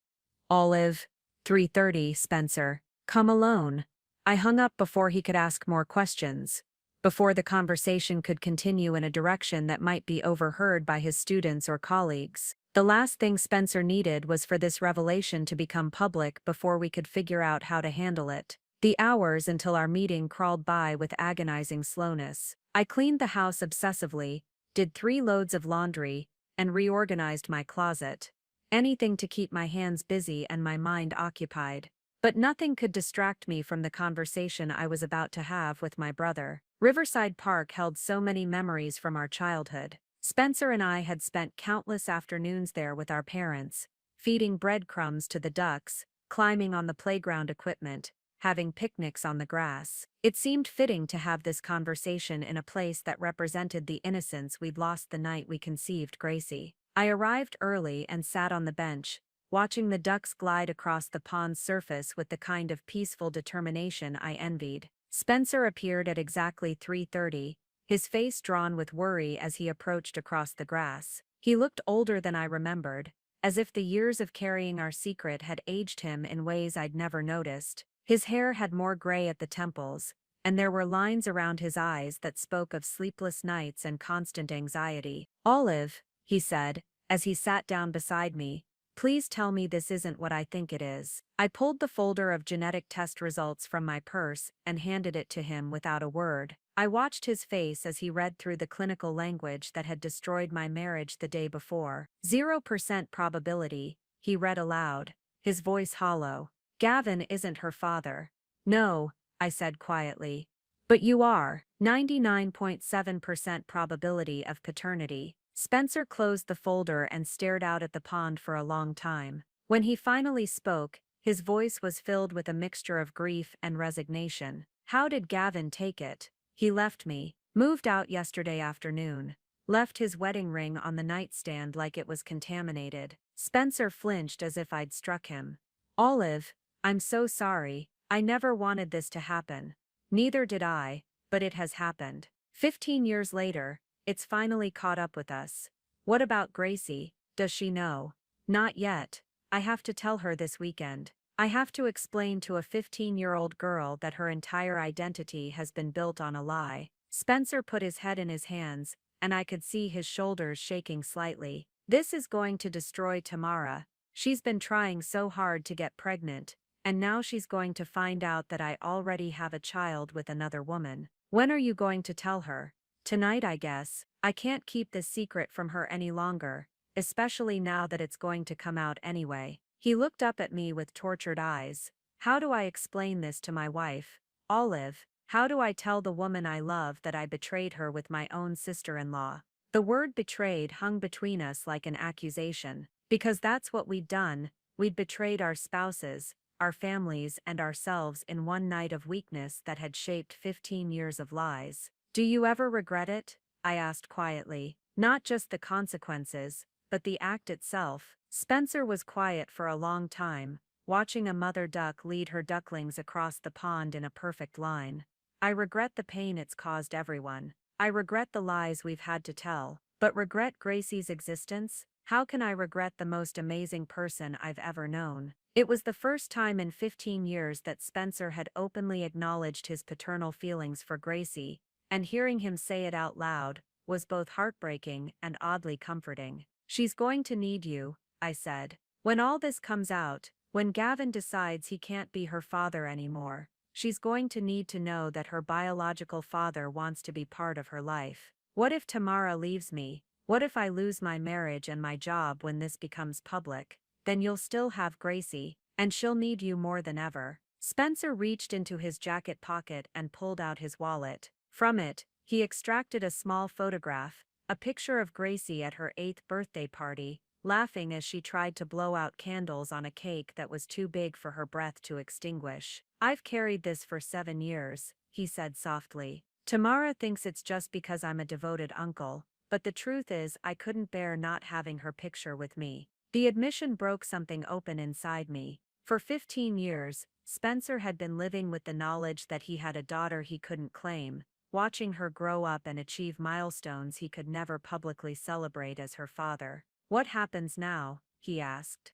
Olive, 3:30, Spencer. Come alone. I hung up before he could ask more questions, before the conversation could continue in a direction that might be overheard by his students or colleagues. The last thing Spencer needed was for this revelation to become public before we could figure out how to handle it. The hours until our meeting crawled by with agonizing slowness. I cleaned the house obsessively, did 3 loads of laundry, and reorganized my closet. Anything to keep my hands busy and my mind occupied. But nothing could distract me from the conversation I was about to have with my brother. Riverside Park held so many memories from our childhood. Spencer and I had spent countless afternoons there with our parents, feeding breadcrumbs to the ducks, climbing on the playground equipment, having picnics on the grass. It seemed fitting to have this conversation in a place that represented the innocence we'd lost the night we conceived Gracie. I arrived early and sat on the bench, watching the ducks glide across the pond's surface with the kind of peaceful determination I envied. Spencer appeared at exactly 3:30, his face drawn with worry as he approached across the grass. He looked older than I remembered, as if the years of carrying our secret had aged him in ways I'd never noticed. His hair had more gray at the temples, and there were lines around his eyes that spoke of sleepless nights and constant anxiety. Olive, he said, as he sat down beside me, please tell me this isn't what I think it is. I pulled the folder of genetic test results from my purse and handed it to him without a word. I watched his face as he read through the clinical language that had destroyed my marriage the day before. 0% probability, he read aloud, his voice hollow. Gavin isn't her father. No, I said quietly. But you are. 99.7% probability of paternity. Spencer closed the folder and stared out at the pond for a long time. When he finally spoke, his voice was filled with a mixture of grief and resignation. How did Gavin take it? He left me, moved out yesterday afternoon, left his wedding ring on the nightstand like it was contaminated. Spencer flinched as if I'd struck him. Olive, I'm so sorry, I never wanted this to happen. Neither did I, but it has happened. 15 years later, it's finally caught up with us. What about Gracie? Does she know? Not yet. I have to tell her this weekend. I have to explain to a 15-year-old girl that her entire identity has been built on a lie. Spencer put his head in his hands, and I could see his shoulders shaking slightly. This is going to destroy Tamara. She's been trying so hard to get pregnant, and now she's going to find out that I already have a child with another woman. When are you going to tell her? Tonight, I guess. I can't keep this secret from her any longer, especially now that it's going to come out anyway. He looked up at me with tortured eyes. How do I explain this to my wife, Olive? How do I tell the woman I love that I betrayed her with my own sister-in-law? The word betrayed hung between us like an accusation. Because that's what we'd done. We'd betrayed our spouses, our families, and ourselves in one night of weakness that had shaped 15 years of lies. Do you ever regret it? I asked quietly. Not just the consequences, but the act itself. Spencer was quiet for a long time, watching a mother duck lead her ducklings across the pond in a perfect line. I regret the pain it's caused everyone. I regret the lies we've had to tell. But regret Gracie's existence? How can I regret the most amazing person I've ever known? It was the first time in 15 years that Spencer had openly acknowledged his paternal feelings for Gracie, and hearing him say it out loud was both heartbreaking and oddly comforting. She's going to need you, I said. When all this comes out, when Gavin decides he can't be her father anymore, she's going to need to know that her biological father wants to be part of her life. What if Tamara leaves me? What if I lose my marriage and my job when this becomes public? Then you'll still have Gracie, and she'll need you more than ever. Spencer reached into his jacket pocket and pulled out his wallet. From it, he extracted a small photograph, a picture of Gracie at her 8th birthday party, laughing as she tried to blow out candles on a cake that was too big for her breath to extinguish. I've carried this for 7 years, he said softly. Tamara thinks it's just because I'm a devoted uncle, but the truth is I couldn't bear not having her picture with me. The admission broke something open inside me. For 15 years, Spencer had been living with the knowledge that he had a daughter he couldn't claim, watching her grow up and achieve milestones he could never publicly celebrate as her father. What happens now? He asked.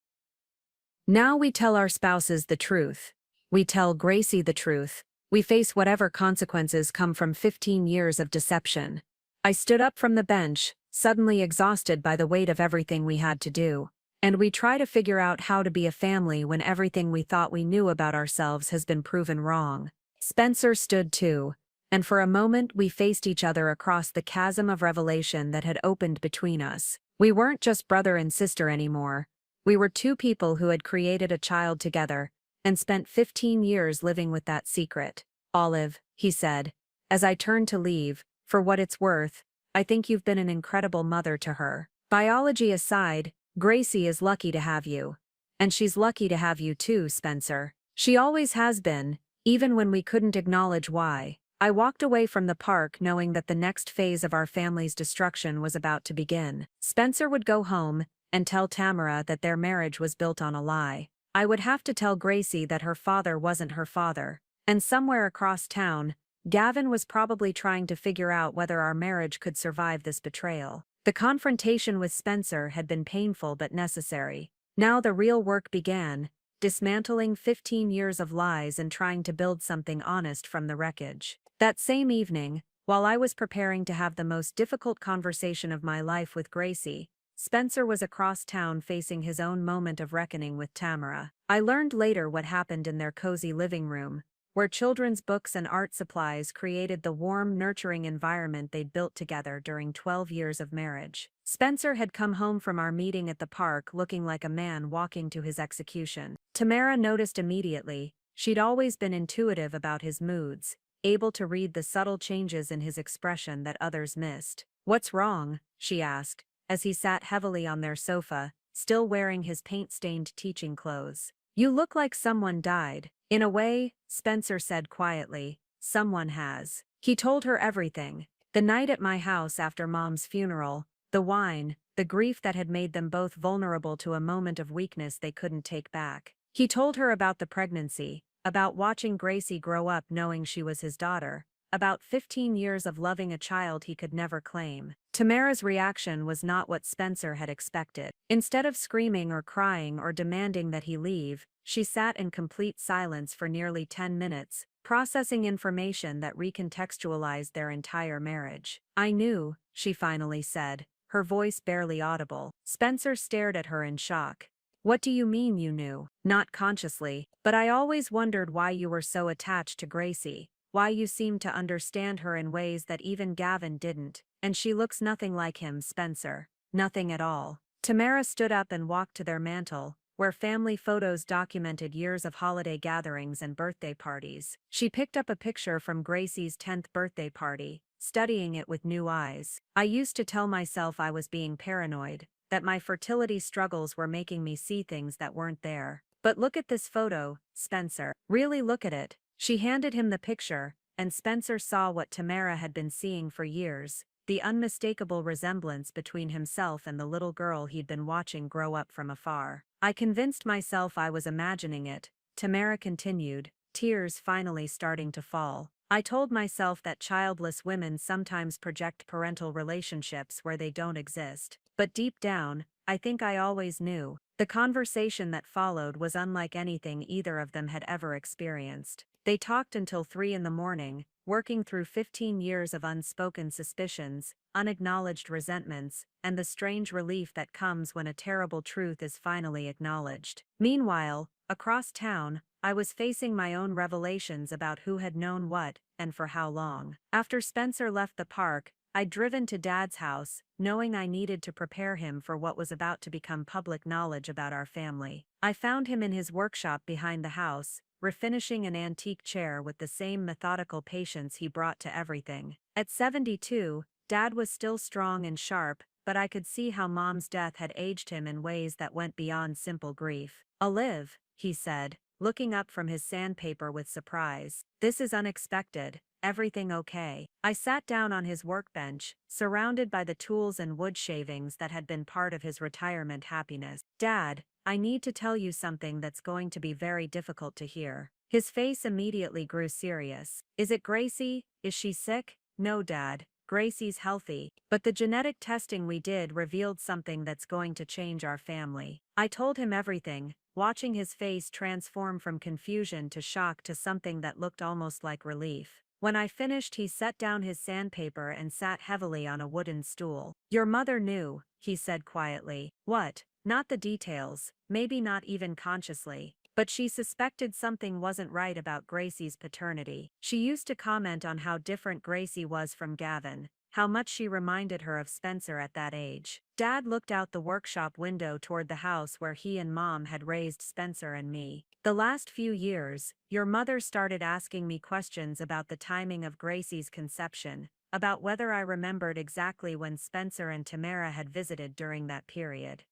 Now we tell our spouses the truth. We tell Gracie the truth. We face whatever consequences come from 15 years of deception. I stood up from the bench, suddenly exhausted by the weight of everything we had to do. And we try to figure out how to be a family when everything we thought we knew about ourselves has been proven wrong. Spencer stood too, and for a moment we faced each other across the chasm of revelation that had opened between us. We weren't just brother and sister anymore. We were two people who had created a child together, and spent 15 years living with that secret. Olive, he said, as I turned to leave, for what it's worth, I think you've been an incredible mother to her. Biology aside, Gracie is lucky to have you. And she's lucky to have you too, Spencer. She always has been, even when we couldn't acknowledge why. I walked away from the park knowing that the next phase of our family's destruction was about to begin. Spencer would go home and tell Tamara that their marriage was built on a lie. I would have to tell Gracie that her father wasn't her father. And somewhere across town, Gavin was probably trying to figure out whether our marriage could survive this betrayal. The confrontation with Spencer had been painful but necessary. Now the real work began, dismantling 15 years of lies and trying to build something honest from the wreckage. That same evening, while I was preparing to have the most difficult conversation of my life with Gracie, Spencer was across town facing his own moment of reckoning with Tamara. I learned later what happened in their cozy living room, where children's books and art supplies created the warm, nurturing environment they'd built together during 12 years of marriage. Spencer had come home from our meeting at the park looking like a man walking to his execution. Tamara noticed immediately. She'd always been intuitive about his moods, able to read the subtle changes in his expression that others missed. "What's wrong?" she asked, as he sat heavily on their sofa, still wearing his paint-stained teaching clothes. "You look like someone died." "In a way," Spencer said quietly, "someone has." He told her everything. The night at my house after Mom's funeral, the wine, the grief that had made them both vulnerable to a moment of weakness they couldn't take back. He told her about the pregnancy, about watching Gracie grow up knowing she was his daughter, about 15 years of loving a child he could never claim. Tamara's reaction was not what Spencer had expected. Instead of screaming or crying or demanding that he leave, she sat in complete silence for nearly 10 minutes, processing information that recontextualized their entire marriage. "I knew," she finally said, her voice barely audible. Spencer stared at her in shock. "What do you mean you knew?" "Not consciously, but I always wondered why you were so attached to Gracie, why you seemed to understand her in ways that even Gavin didn't. And she looks nothing like him, Spencer. Nothing at all." Tamara stood up and walked to their mantel, where family photos documented years of holiday gatherings and birthday parties. She picked up a picture from Gracie's 10th birthday party, studying it with new eyes. "I used to tell myself I was being paranoid, that my fertility struggles were making me see things that weren't there. But look at this photo, Spencer. Really look at it." She handed him the picture, and Spencer saw what Tamara had been seeing for years, the unmistakable resemblance between himself and the little girl he'd been watching grow up from afar. "I convinced myself I was imagining it," Tamara continued, tears finally starting to fall. "I told myself that childless women sometimes project parental relationships where they don't exist. But deep down, I think I always knew." The conversation that followed was unlike anything either of them had ever experienced. They talked until 3 in the morning, working through 15 years of unspoken suspicions, unacknowledged resentments, and the strange relief that comes when a terrible truth is finally acknowledged. Meanwhile, across town, I was facing my own revelations about who had known what, and for how long. After Spencer left the park, I'd driven to Dad's house, knowing I needed to prepare him for what was about to become public knowledge about our family. I found him in his workshop behind the house, refinishing an antique chair with the same methodical patience he brought to everything. At 72, Dad was still strong and sharp, but I could see how Mom's death had aged him in ways that went beyond simple grief. "Olive," he said, looking up from his sandpaper with surprise. "This is unexpected. Everything okay?" I sat down on his workbench, surrounded by the tools and wood shavings that had been part of his retirement happiness. "Dad, I need to tell you something that's going to be very difficult to hear." His face immediately grew serious. "Is it Gracie? Is she sick?" "No, Dad. Gracie's healthy. But the genetic testing we did revealed something that's going to change our family." I told him everything, watching his face transform from confusion to shock to something that looked almost like relief. When I finished, he set down his sandpaper and sat heavily on a wooden stool. "Your mother knew," he said quietly. "What?" "Not the details, maybe not even consciously. But she suspected something wasn't right about Gracie's paternity. She used to comment on how different Gracie was from Gavin, how much she reminded her of Spencer at that age." Dad looked out the workshop window toward the house where he and Mom had raised Spencer and me. "The last few years, your mother started asking me questions about the timing of Gracie's conception, about whether I remembered exactly when Spencer and Tamara had visited during that period.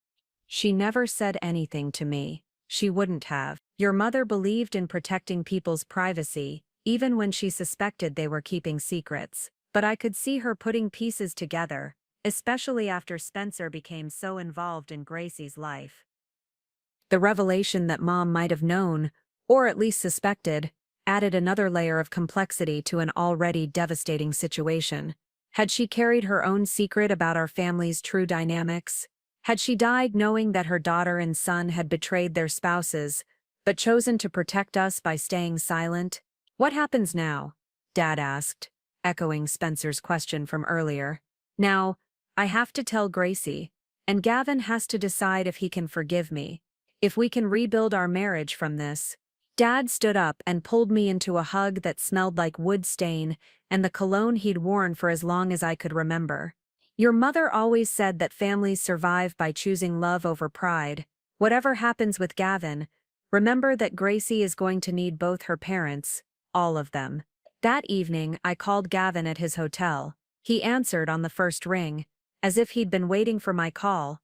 She never said anything to me. She wouldn't have. Your mother believed in protecting people's privacy, even when she suspected they were keeping secrets. But I could see her putting pieces together, especially after Spencer became so involved in Gracie's life. The revelation that Mom might have known, or at least suspected, added another layer of complexity to an already devastating situation. Had she carried her own secret about our family's true dynamics? Had she died knowing that her daughter and son had betrayed their spouses, but chosen to protect us by staying silent? "What happens now?" Dad asked, echoing Spencer's question from earlier. "Now, I have to tell Gracie, and Gavin has to decide if he can forgive me, if we can rebuild our marriage from this." Dad stood up and pulled me into a hug that smelled like wood stain and the cologne he'd worn for as long as I could remember. "Your mother always said that families survive by choosing love over pride. Whatever happens with Gavin, remember that Gracie is going to need both her parents, all of them." That evening, I called Gavin at his hotel. He answered on the first ring, as if he'd been waiting for my call.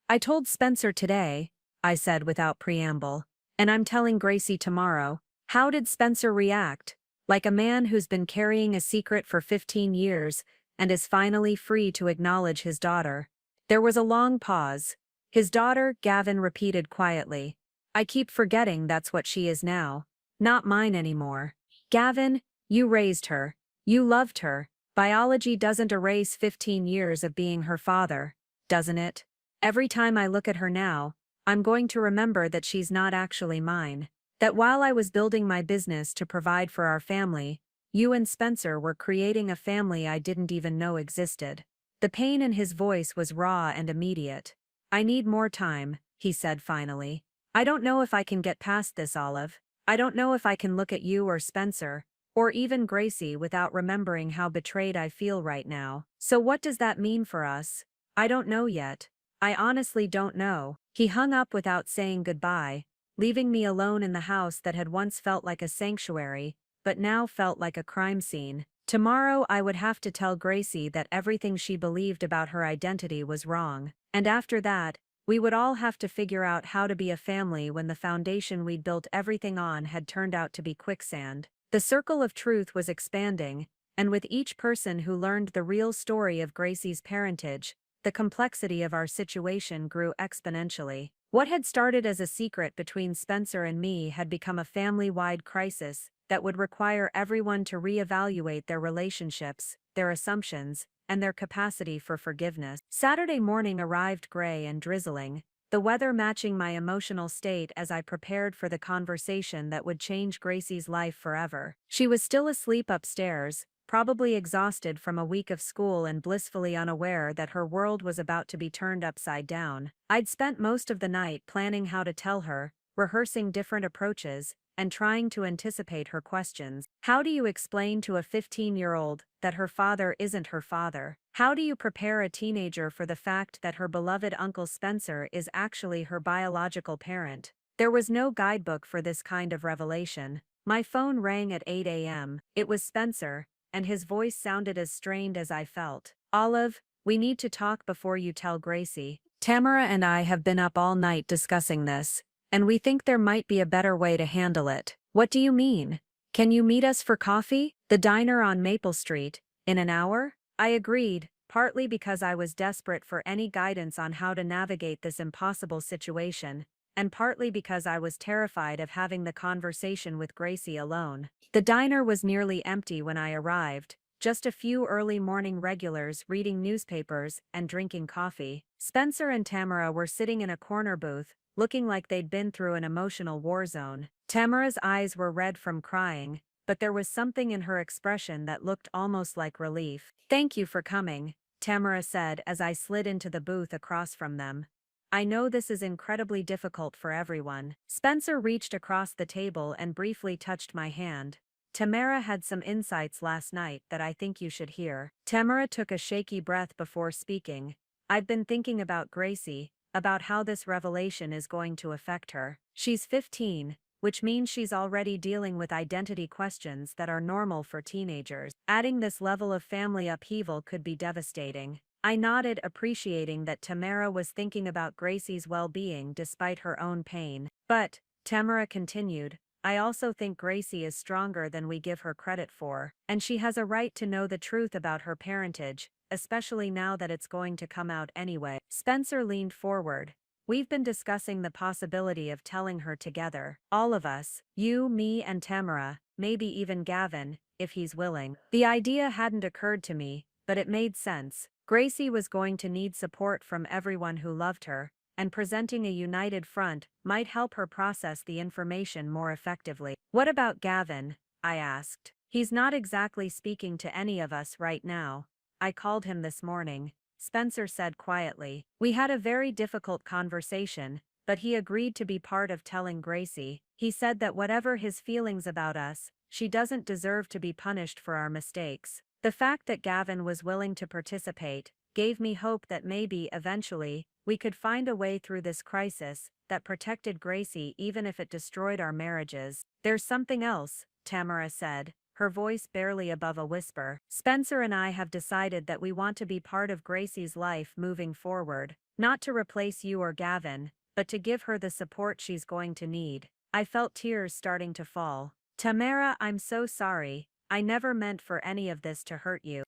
"I told Spencer today," I said without preamble, "and I'm telling Gracie tomorrow." How did Spencer react? Like a man who's been carrying a secret for 15 years and is finally free to acknowledge his daughter. There was a long pause. "His daughter," Gavin repeated quietly. "I keep forgetting that's what she is now. Not mine anymore." "Gavin, you raised her. You loved her. Biology doesn't erase 15 years of being her father, doesn't it? Every time I look at her now, I'm going to remember that she's not actually mine. That while I was building my business to provide for our family, you and Spencer were creating a family I didn't even know existed. The pain in his voice was raw and immediate. I need more time, he said finally. I don't know if I can get past this, Olive. I don't know if I can look at you or Spencer, or even Gracie, without remembering how betrayed I feel right now. So what does that mean for us? I don't know yet. I honestly don't know. He hung up without saying goodbye, leaving me alone in the house that had once felt like a sanctuary, but now felt like a crime scene. Tomorrow I would have to tell Gracie that everything she believed about her identity was wrong. And after that, we would all have to figure out how to be a family when the foundation we'd built everything on had turned out to be quicksand. The circle of truth was expanding, and with each person who learned the real story of Gracie's parentage, the complexity of our situation grew exponentially. What had started as a secret between Spencer and me had become a family-wide crisis that would require everyone to reevaluate their relationships, their assumptions, and their capacity for forgiveness. Saturday morning arrived gray and drizzling, the weather matching my emotional state as I prepared for the conversation that would change Gracie's life forever. She was still asleep upstairs, probably exhausted from a week of school and blissfully unaware that her world was about to be turned upside down. I'd spent most of the night planning how to tell her, rehearsing different approaches, and trying to anticipate her questions. How do you explain to a 15-year-old that her father isn't her father? How do you prepare a teenager for the fact that her beloved Uncle Spencer is actually her biological parent? There was no guidebook for this kind of revelation. My phone rang at 8 a.m. It was Spencer, and his voice sounded as strained as I felt. Olive, we need to talk before you tell Gracie. Tamara and I have been up all night discussing this, and we think there might be a better way to handle it. What do you mean? Can you meet us for coffee? The diner on Maple Street, in an hour? I agreed, partly because I was desperate for any guidance on how to navigate this impossible situation, and partly because I was terrified of having the conversation with Gracie alone. The diner was nearly empty when I arrived, just a few early morning regulars reading newspapers and drinking coffee. Spencer and Tamara were sitting in a corner booth, looking like they'd been through an emotional war zone. Tamara's eyes were red from crying, but there was something in her expression that looked almost like relief. "Thank you for coming," Tamara said as I slid into the booth across from them. "I know this is incredibly difficult for everyone." Spencer reached across the table and briefly touched my hand. "Tamara had some insights last night that I think you should hear." Tamara took a shaky breath before speaking. "I've been thinking about Gracie, about how this revelation is going to affect her. She's 15, which means she's already dealing with identity questions that are normal for teenagers. Adding this level of family upheaval could be devastating." I nodded, appreciating that Tamara was thinking about Gracie's well-being despite her own pain. "But," Tamara continued, "I also think Gracie is stronger than we give her credit for, and she has a right to know the truth about her parentage, especially now that it's going to come out anyway." Spencer leaned forward. "We've been discussing the possibility of telling her together. All of us, you, me, and Tamara, maybe even Gavin, if he's willing." The idea hadn't occurred to me, but it made sense. Gracie was going to need support from everyone who loved her, and presenting a united front might help her process the information more effectively. "What about Gavin?" I asked. "He's not exactly speaking to any of us right now. I called him this morning," Spencer said quietly. "We had a very difficult conversation, but he agreed to be part of telling Gracie. He said that whatever his feelings about us, she doesn't deserve to be punished for our mistakes." The fact that Gavin was willing to participate gave me hope that maybe, eventually, we could find a way through this crisis that protected Gracie even if it destroyed our marriages. "There's something else," Tamara said, her voice barely above a whisper. "Spencer and I have decided that we want to be part of Gracie's life moving forward, not to replace you or Gavin, but to give her the support she's going to need." I felt tears starting to fall. "Tamara, I'm so sorry. I never meant for any of this to hurt you."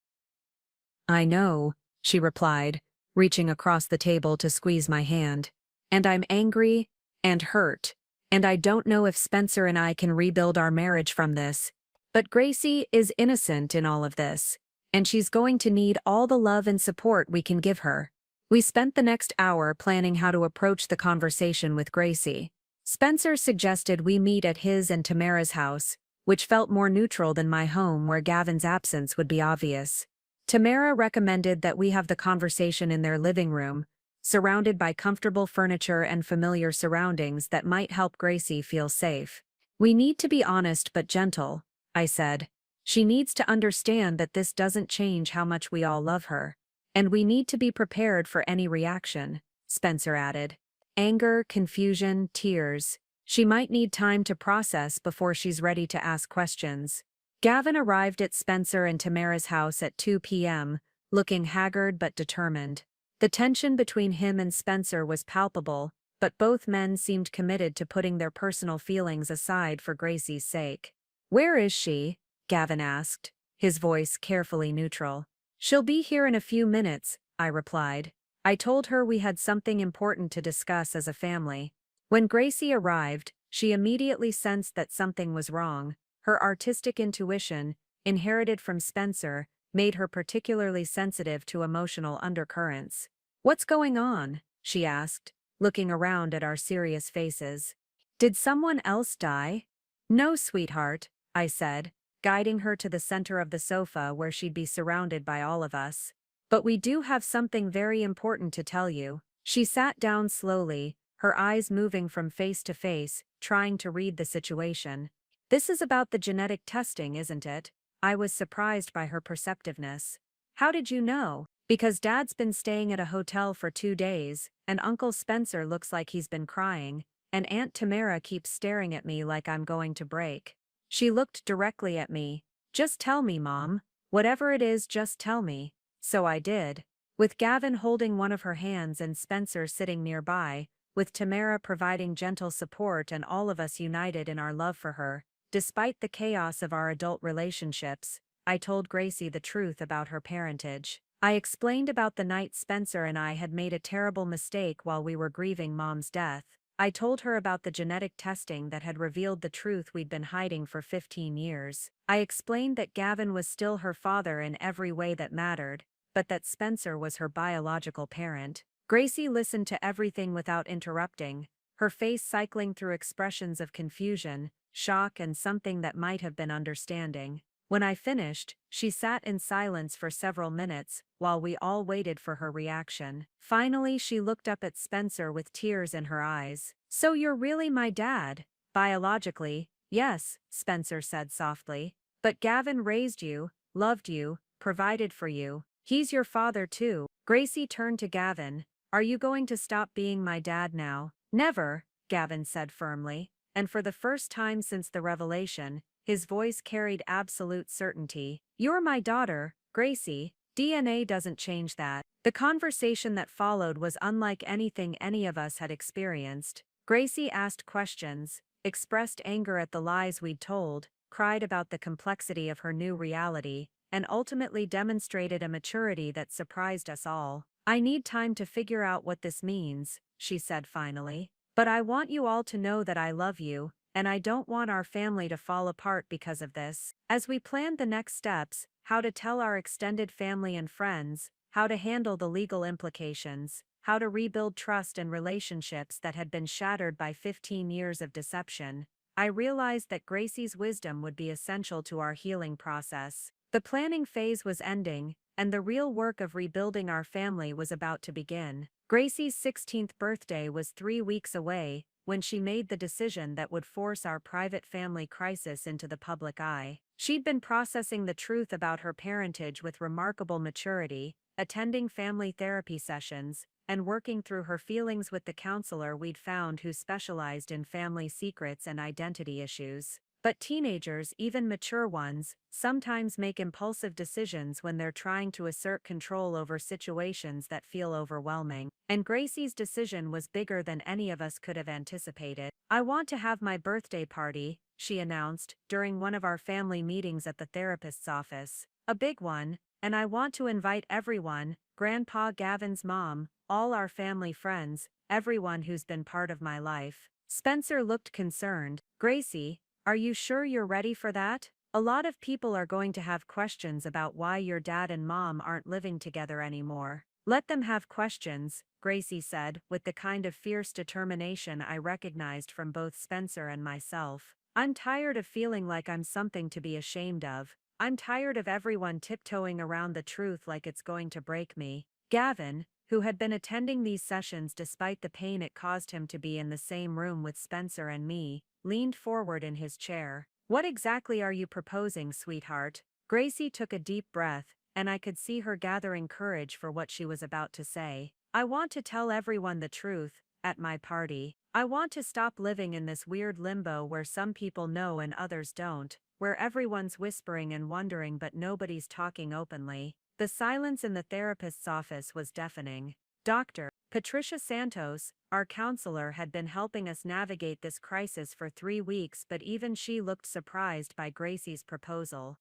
"I know," she replied, reaching across the table to squeeze my hand. "And I'm angry and hurt, and I don't know if Spencer and I can rebuild our marriage from this." But Gracie is innocent in all of this, and she's going to need all the love and support we can give her. We spent the next hour planning how to approach the conversation with Gracie. Spencer suggested we meet at his and Tamara's house, which felt more neutral than my home where Gavin's absence would be obvious. Tamara recommended that we have the conversation in their living room, surrounded by comfortable furniture and familiar surroundings that might help Gracie feel safe. We need to be honest but gentle, I said. She needs to understand that this doesn't change how much we all love her. And we need to be prepared for any reaction, Spencer added. Anger, confusion, tears. She might need time to process before she's ready to ask questions. Gavin arrived at Spencer and Tamara's house at 2 p.m., looking haggard but determined. The tension between him and Spencer was palpable, but both men seemed committed to putting their personal feelings aside for Gracie's sake. "Where is she?" Gavin asked, his voice carefully neutral. "She'll be here in a few minutes," I replied. I told her we had something important to discuss as a family. When Gracie arrived, she immediately sensed that something was wrong. Her artistic intuition, inherited from Spencer, made her particularly sensitive to emotional undercurrents. "What's going on?" she asked, looking around at our serious faces. "Did someone else die?" "No, sweetheart," I said, guiding her to the center of the sofa where she'd be surrounded by all of us. "But we do have something very important to tell you." She sat down slowly, her eyes moving from face to face, trying to read the situation. "This is about the genetic testing, isn't it?" I was surprised by her perceptiveness. "How did you know?" "Because Dad's been staying at a hotel for 2 days, and Uncle Spencer looks like he's been crying, and Aunt Tamara keeps staring at me like I'm going to break." She looked directly at me. "Just tell me, Mom. Whatever it is, just tell me." So I did. With Gavin holding one of her hands and Spencer sitting nearby, with Tamara providing gentle support and all of us united in our love for her, despite the chaos of our adult relationships, I told Gracie the truth about her parentage. I explained about the night Spencer and I had made a terrible mistake while we were grieving Mom's death. I told her about the genetic testing that had revealed the truth we'd been hiding for 15 years. I explained that Gavin was still her father in every way that mattered, but that Spencer was her biological parent. Gracie listened to everything without interrupting, her face cycling through expressions of confusion, shock, and something that might have been understanding. When I finished, she sat in silence for several minutes, while we all waited for her reaction. Finally, she looked up at Spencer with tears in her eyes. "So you're really my dad?" "Biologically, yes," Spencer said softly. "But Gavin raised you, loved you, provided for you. He's your father too." Gracie turned to Gavin. "Are you going to stop being my dad now?" "Never," Gavin said firmly, and for the first time since the revelation, his voice carried absolute certainty. "You're my daughter, Gracie. DNA doesn't change that." The conversation that followed was unlike anything any of us had experienced. Gracie asked questions, expressed anger at the lies we'd told, cried about the complexity of her new reality, and ultimately demonstrated a maturity that surprised us all. "I need time to figure out what this means," she said finally. "But I want you all to know that I love you, and I don't want our family to fall apart because of this." As we planned the next steps, how to tell our extended family and friends, how to handle the legal implications, how to rebuild trust and relationships that had been shattered by 15 years of deception, I realized that Gracie's wisdom would be essential to our healing process. The planning phase was ending, and the real work of rebuilding our family was about to begin. Gracie's 16th birthday was 3 weeks away, when she made the decision that would force our private family crisis into the public eye. She'd been processing the truth about her parentage with remarkable maturity, attending family therapy sessions, and working through her feelings with the counselor we'd found who specialized in family secrets and identity issues. But teenagers, even mature ones, sometimes make impulsive decisions when they're trying to assert control over situations that feel overwhelming. And Gracie's decision was bigger than any of us could have anticipated. "I want to have my birthday party," she announced during one of our family meetings at the therapist's office. "A big one, and I want to invite everyone, Grandpa Gavin's mom, all our family friends, everyone who's been part of my life." Spencer looked concerned. "Gracie, are you sure you're ready for that?" A lot of people are going to have questions about why your dad and mom aren't living together anymore. Let them have questions, Gracie said, with the kind of fierce determination I recognized from both Spencer and myself. I'm tired of feeling like I'm something to be ashamed of. I'm tired of everyone tiptoeing around the truth like it's going to break me. Gavin, who had been attending these sessions despite the pain it caused him to be in the same room with Spencer and me, leaned forward in his chair. What exactly are you proposing, sweetheart? Gracie took a deep breath, and I could see her gathering courage for what she was about to say. I want to tell everyone the truth, at my party. I want to stop living in this weird limbo where some people know and others don't, where everyone's whispering and wondering but nobody's talking openly. The silence in the therapist's office was deafening. Dr. Patricia Santos, our counselor, had been helping us navigate this crisis for 3 weeks, but even she looked surprised by Gracie's proposal.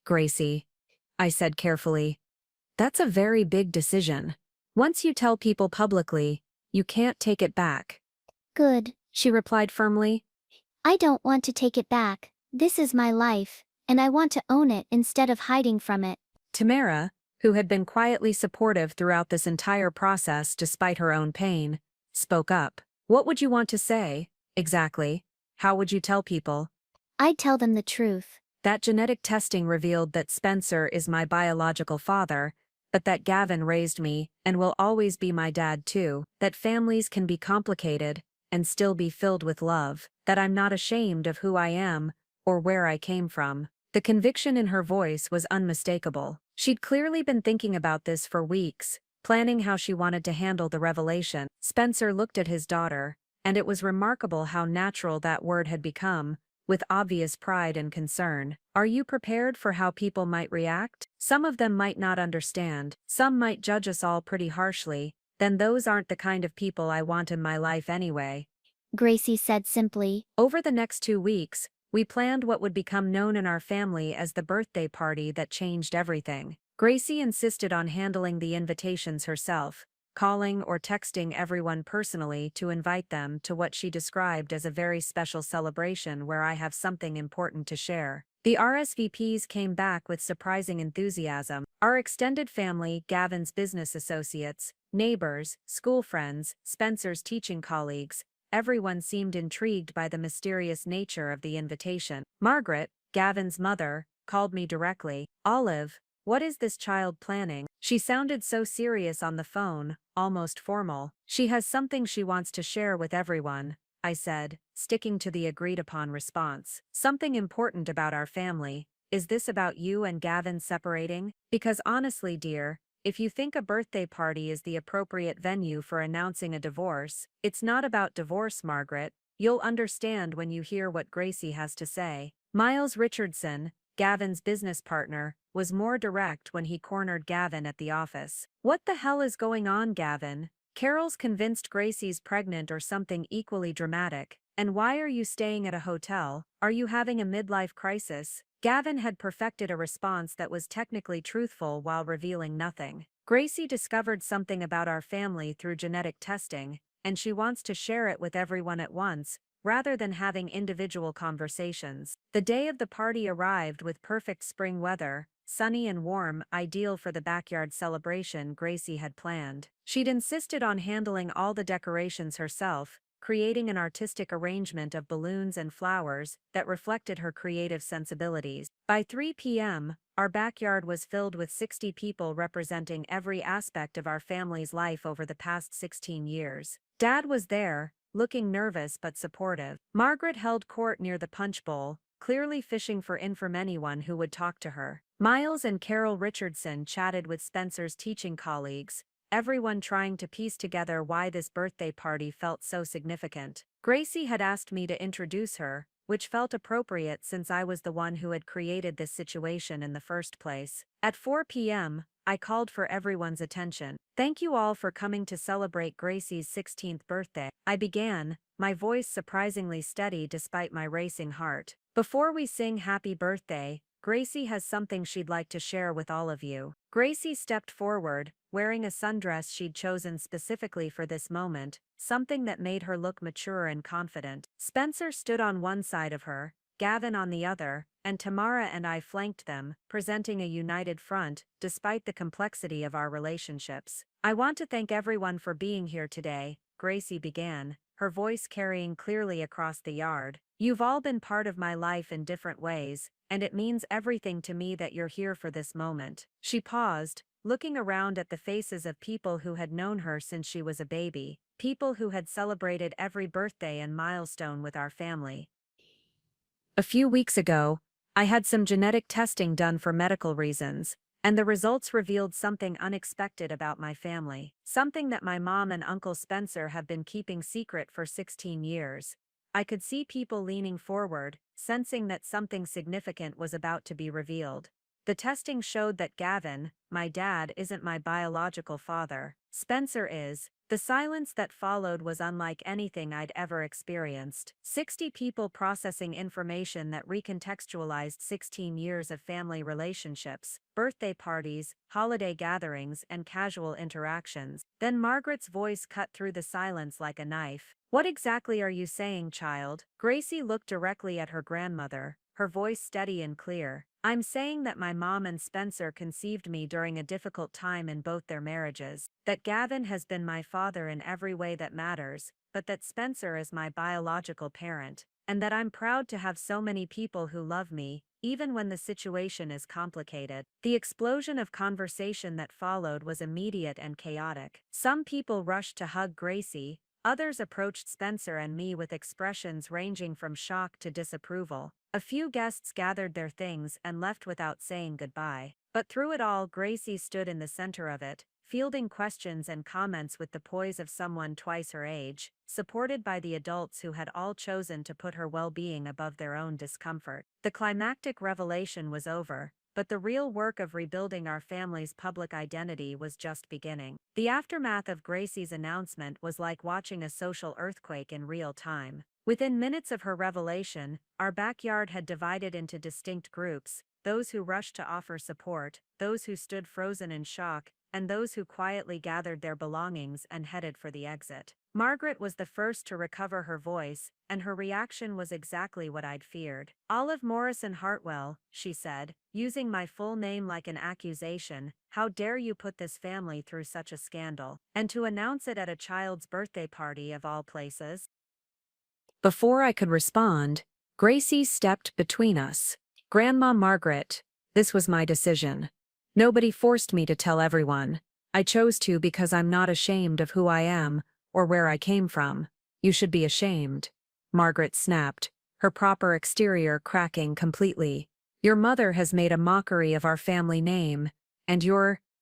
Gracie, I said carefully, that's a very big decision. Once you tell people publicly, you can't take it back. Good, She replied firmly. I don't want to take it back. This is my life, and I want to own it instead of hiding from it. Tamara, who had been quietly supportive throughout this entire process despite her own pain, spoke up. What would you want to say, exactly? How would you tell people? I'd tell them the truth. That genetic testing revealed that Spencer is my biological father, but that Gavin raised me and will always be my dad too, that families can be complicated and still be filled with love, that I'm not ashamed of who I am or where I came from. The conviction in her voice was unmistakable. She'd clearly been thinking about this for weeks, planning how she wanted to handle the revelation. Spencer looked at his daughter, and it was remarkable how natural that word had become, with obvious pride and concern. Are you prepared for how people might react? Some of them might not understand, some might judge us all pretty harshly, then those aren't the kind of people I want in my life anyway. Gracie said simply. Over the next 2 weeks, we planned what would become known in our family as the birthday party that changed everything. Gracie insisted on handling the invitations herself, calling or texting everyone personally to invite them to what she described as a very special celebration where I have something important to share. The RSVPs came back with surprising enthusiasm. Our extended family, Gavin's business associates, neighbors, school friends, Spencer's teaching colleagues, everyone seemed intrigued by the mysterious nature of the invitation. Margaret, Gavin's mother, called me directly. Olive, what is this child planning? She sounded so serious on the phone, almost formal. She has something she wants to share with everyone, I said, sticking to the agreed-upon response. Something important about our family. Is this about you and Gavin separating? Because honestly, dear, if you think a birthday party is the appropriate venue for announcing a divorce, it's not about divorce, Margaret. You'll understand when you hear what Gracie has to say. Miles Richardson, Gavin's business partner, was more direct when he cornered Gavin at the office. What the hell is going on, Gavin? Carol's convinced Gracie's pregnant or something equally dramatic. And why are you staying at a hotel? Are you having a midlife crisis? Gavin had perfected a response that was technically truthful while revealing nothing. Gracie discovered something about our family through genetic testing, and she wants to share it with everyone at once, rather than having individual conversations. The day of the party arrived with perfect spring weather, sunny and warm, ideal for the backyard celebration Gracie had planned. She'd insisted on handling all the decorations herself, creating an artistic arrangement of balloons and flowers that reflected her creative sensibilities. By 3 p.m., our backyard was filled with 60 people representing every aspect of our family's life over the past 16 years. Dad was there, looking nervous but supportive. Margaret held court near the punch bowl, clearly fishing for anyone who would talk to her. Miles and Carol Richardson chatted with Spencer's teaching colleagues, everyone trying to piece together why this birthday party felt so significant. Gracie had asked me to introduce her, which felt appropriate since I was the one who had created this situation in the first place. At 4 p.m., I called for everyone's attention. Thank you all for coming to celebrate Gracie's 16th birthday. I began, my voice surprisingly steady despite my racing heart. Before we sing happy birthday, Gracie has something she'd like to share with all of you. Gracie stepped forward, wearing a sundress she'd chosen specifically for this moment, something that made her look mature and confident. Spencer stood on one side of her, Gavin on the other, and Tamara and I flanked them, presenting a united front, despite the complexity of our relationships. "I want to thank everyone for being here today," Gracie began, her voice carrying clearly across the yard. "You've all been part of my life in different ways, and it means everything to me that you're here for this moment." She paused, looking around at the faces of people who had known her since she was a baby, people who had celebrated every birthday and milestone with our family. "A few weeks ago, I had some genetic testing done for medical reasons, and the results revealed something unexpected about my family, something that my mom and Uncle Spencer have been keeping secret for 16 years. I could see people leaning forward, sensing that something significant was about to be revealed. The testing showed that Gavin, my dad, isn't my biological father. Spencer is." The silence that followed was unlike anything I'd ever experienced. 60 people processing information that recontextualized 16 years of family relationships, birthday parties, holiday gatherings, and casual interactions. Then Margaret's voice cut through the silence like a knife. "What exactly are you saying, child?" Gracie looked directly at her grandmother, her voice steady and clear. "I'm saying that my mom and Spencer conceived me during a difficult time in both their marriages, that Gavin has been my father in every way that matters, but that Spencer is my biological parent, and that I'm proud to have so many people who love me, even when the situation is complicated." The explosion of conversation that followed was immediate and chaotic. Some people rushed to hug Gracie, others approached Spencer and me with expressions ranging from shock to disapproval. A few guests gathered their things and left without saying goodbye. But through it all, Gracie stood in the center of it, fielding questions and comments with the poise of someone twice her age, supported by the adults who had all chosen to put her well-being above their own discomfort. The climactic revelation was over, but the real work of rebuilding our family's public identity was just beginning. The aftermath of Gracie's announcement was like watching a social earthquake in real time. Within minutes of her revelation, our backyard had divided into distinct groups: those who rushed to offer support, those who stood frozen in shock, and those who quietly gathered their belongings and headed for the exit. Margaret was the first to recover her voice, and her reaction was exactly what I'd feared. "Olive Morrison Hartwell," she said, using my full name like an accusation. "How dare you put this family through such a scandal, and to announce it at a child's birthday party of all places?" Before I could respond, Gracie stepped between us. "Grandma Margaret, this was my decision. Nobody forced me to tell everyone. I chose to because I'm not ashamed of who I am or where I came from." "You should be ashamed," Margaret snapped, her proper exterior cracking completely. "Your mother has made a mockery of our family name, and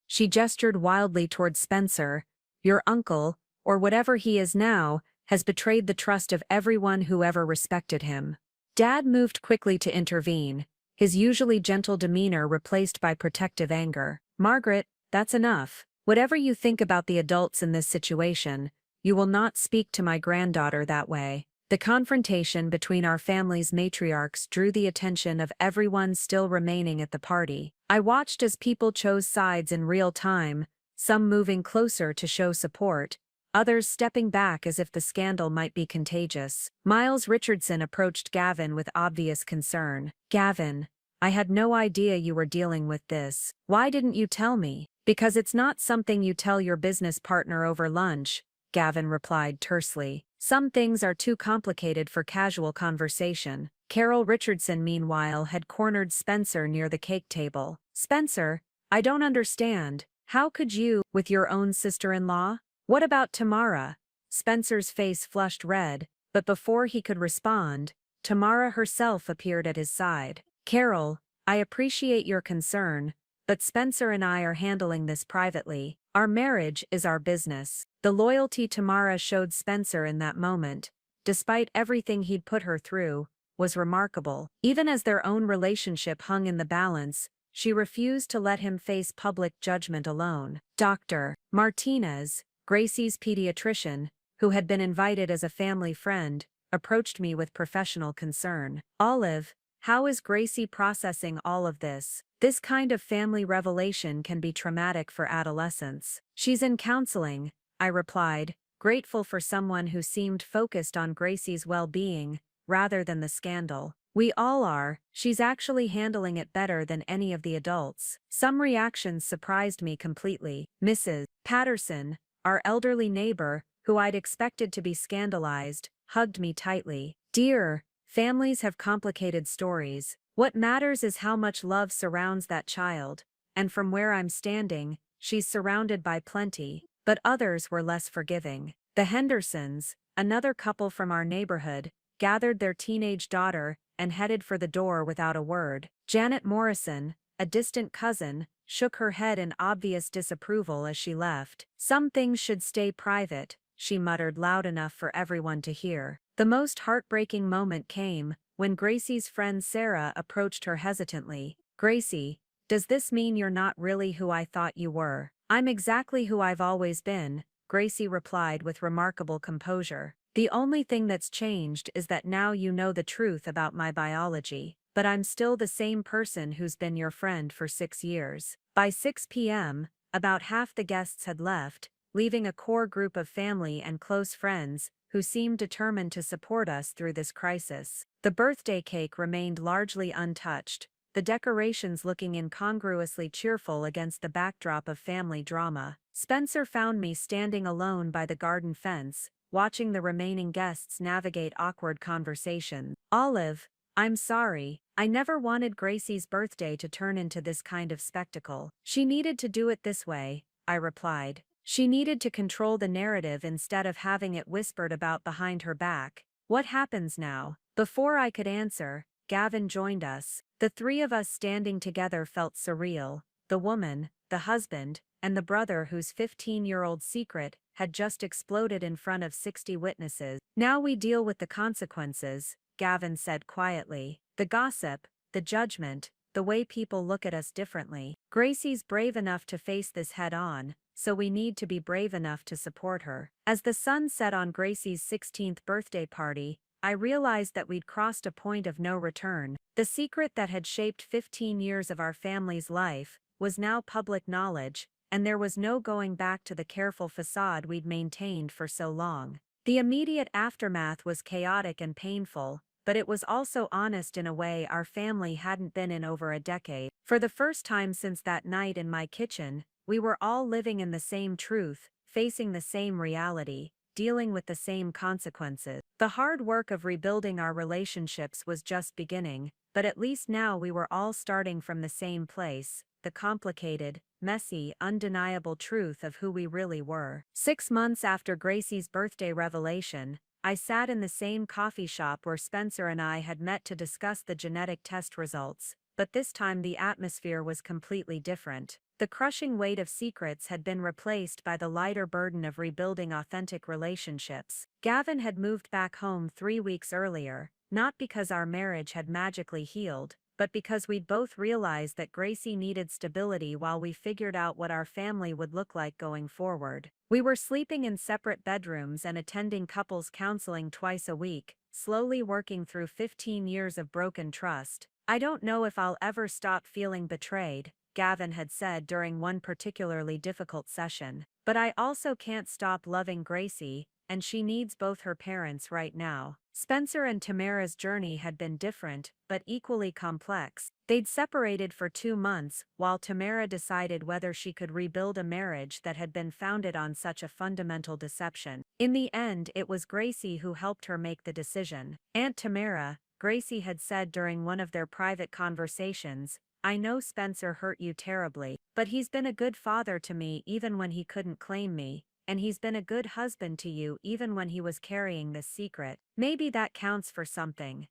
she gestured wildly toward Spencer, "your uncle, or whatever he is now, has betrayed the trust of everyone who ever respected him." Dad moved quickly to intervene, his usually gentle demeanor replaced by protective anger. "Margaret, that's enough. Whatever you think about the adults in this situation, you will not speak to my granddaughter that way." The confrontation between our family's matriarchs drew the attention of everyone still remaining at the party. I watched as people chose sides in real time, some moving closer to show support, others stepping back as if the scandal might be contagious. Miles Richardson approached Gavin with obvious concern. "Gavin, I had no idea you were dealing with this. Why didn't you tell me?" "Because it's not something you tell your business partner over lunch," Gavin replied tersely. "Some things are too complicated for casual conversation." Carol Richardson, meanwhile, had cornered Spencer near the cake table. "Spencer, I don't understand. How could you, with your own sister-in-law? What about Tamara?" Spencer's face flushed red, but before he could respond, Tamara herself appeared at his side. "Carol, I appreciate your concern, but Spencer and I are handling this privately. Our marriage is our business." The loyalty Tamara showed Spencer in that moment, despite everything he'd put her through, was remarkable. Even as their own relationship hung in the balance, she refused to let him face public judgment alone. Dr. Martinez, Gracie's pediatrician, who had been invited as a family friend, approached me with professional concern. "Olive, how is Gracie processing all of this? This kind of family revelation can be traumatic for adolescents." "She's in counseling," I replied, grateful for someone who seemed focused on Gracie's well-being rather than the scandal. We all are. She's actually handling it better than any of the adults. Some reactions surprised me completely. Mrs. Patterson, our elderly neighbor, who I'd expected to be scandalized, hugged me tightly. Dear, families have complicated stories. What matters is how much love surrounds that child. And from where I'm standing, she's surrounded by plenty. But others were less forgiving. The Hendersons, another couple from our neighborhood, gathered their teenage daughter and headed for the door without a word. Janet Morrison, a distant cousin, shook her head in obvious disapproval as she left. Some things should stay private, she muttered loud enough for everyone to hear. The most heartbreaking moment came when Gracie's friend Sarah approached her hesitantly. Gracie, does this mean you're not really who I thought you were? I'm exactly who I've always been, Gracie replied with remarkable composure. The only thing that's changed is that now you know the truth about my biology, but I'm still the same person who's been your friend for 6 years. By 6 p.m., about half the guests had left, leaving a core group of family and close friends who seemed determined to support us through this crisis. The birthday cake remained largely untouched, the decorations looking incongruously cheerful against the backdrop of family drama. Spencer found me standing alone by the garden fence, watching the remaining guests navigate awkward conversations. Olive, I'm sorry, I never wanted Gracie's birthday to turn into this kind of spectacle. She needed to do it this way, I replied. She needed to control the narrative instead of having it whispered about behind her back. What happens now? Before I could answer, Gavin joined us. The three of us standing together felt surreal. The woman, the husband, and the brother whose 15-year-old secret had just exploded in front of 60 witnesses. Now we deal with the consequences, Gavin said quietly. The gossip, the judgment, the way people look at us differently. Gracie's brave enough to face this head-on, so we need to be brave enough to support her. As the sun set on Gracie's 16th birthday party, I realized that we'd crossed a point of no return. The secret that had shaped 15 years of our family's life was now public knowledge, and there was no going back to the careful facade we'd maintained for so long. The immediate aftermath was chaotic and painful, but it was also honest in a way our family hadn't been in over a decade. For the first time since that night in my kitchen, we were all living in the same truth, facing the same reality, dealing with the same consequences. The hard work of rebuilding our relationships was just beginning, but at least now we were all starting from the same place, the complicated, messy, undeniable truth of who we really were. 6 months after Gracie's birthday revelation, I sat in the same coffee shop where Spencer and I had met to discuss the genetic test results, but this time the atmosphere was completely different. The crushing weight of secrets had been replaced by the lighter burden of rebuilding authentic relationships. Gavin had moved back home 3 weeks earlier, not because our marriage had magically healed, but because we'd both realized that Gracie needed stability while we figured out what our family would look like going forward. We were sleeping in separate bedrooms and attending couples counseling twice a week, slowly working through 15 years of broken trust. I don't know if I'll ever stop feeling betrayed, Gavin had said during one particularly difficult session. But I also can't stop loving Gracie, and she needs both her parents right now. Spencer and Tamara's journey had been different, but equally complex. They'd separated for 2 months, while Tamara decided whether she could rebuild a marriage that had been founded on such a fundamental deception. In the end, it was Gracie who helped her make the decision. Aunt Tamara, Gracie had said during one of their private conversations, I know Spencer hurt you terribly, but he's been a good father to me even when he couldn't claim me, and he's been a good husband to you even when he was carrying this secret. Maybe that counts for something.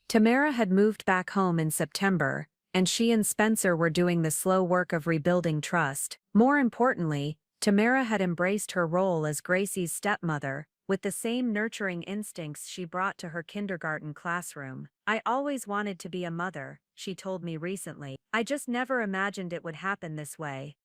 Tamara had moved back home in September, and she and Spencer were doing the slow work of rebuilding trust. More importantly, Tamara had embraced her role as Gracie's stepmother, with the same nurturing instincts she brought to her kindergarten classroom. I always wanted to be a mother, she told me recently. I just never imagined it would happen this way.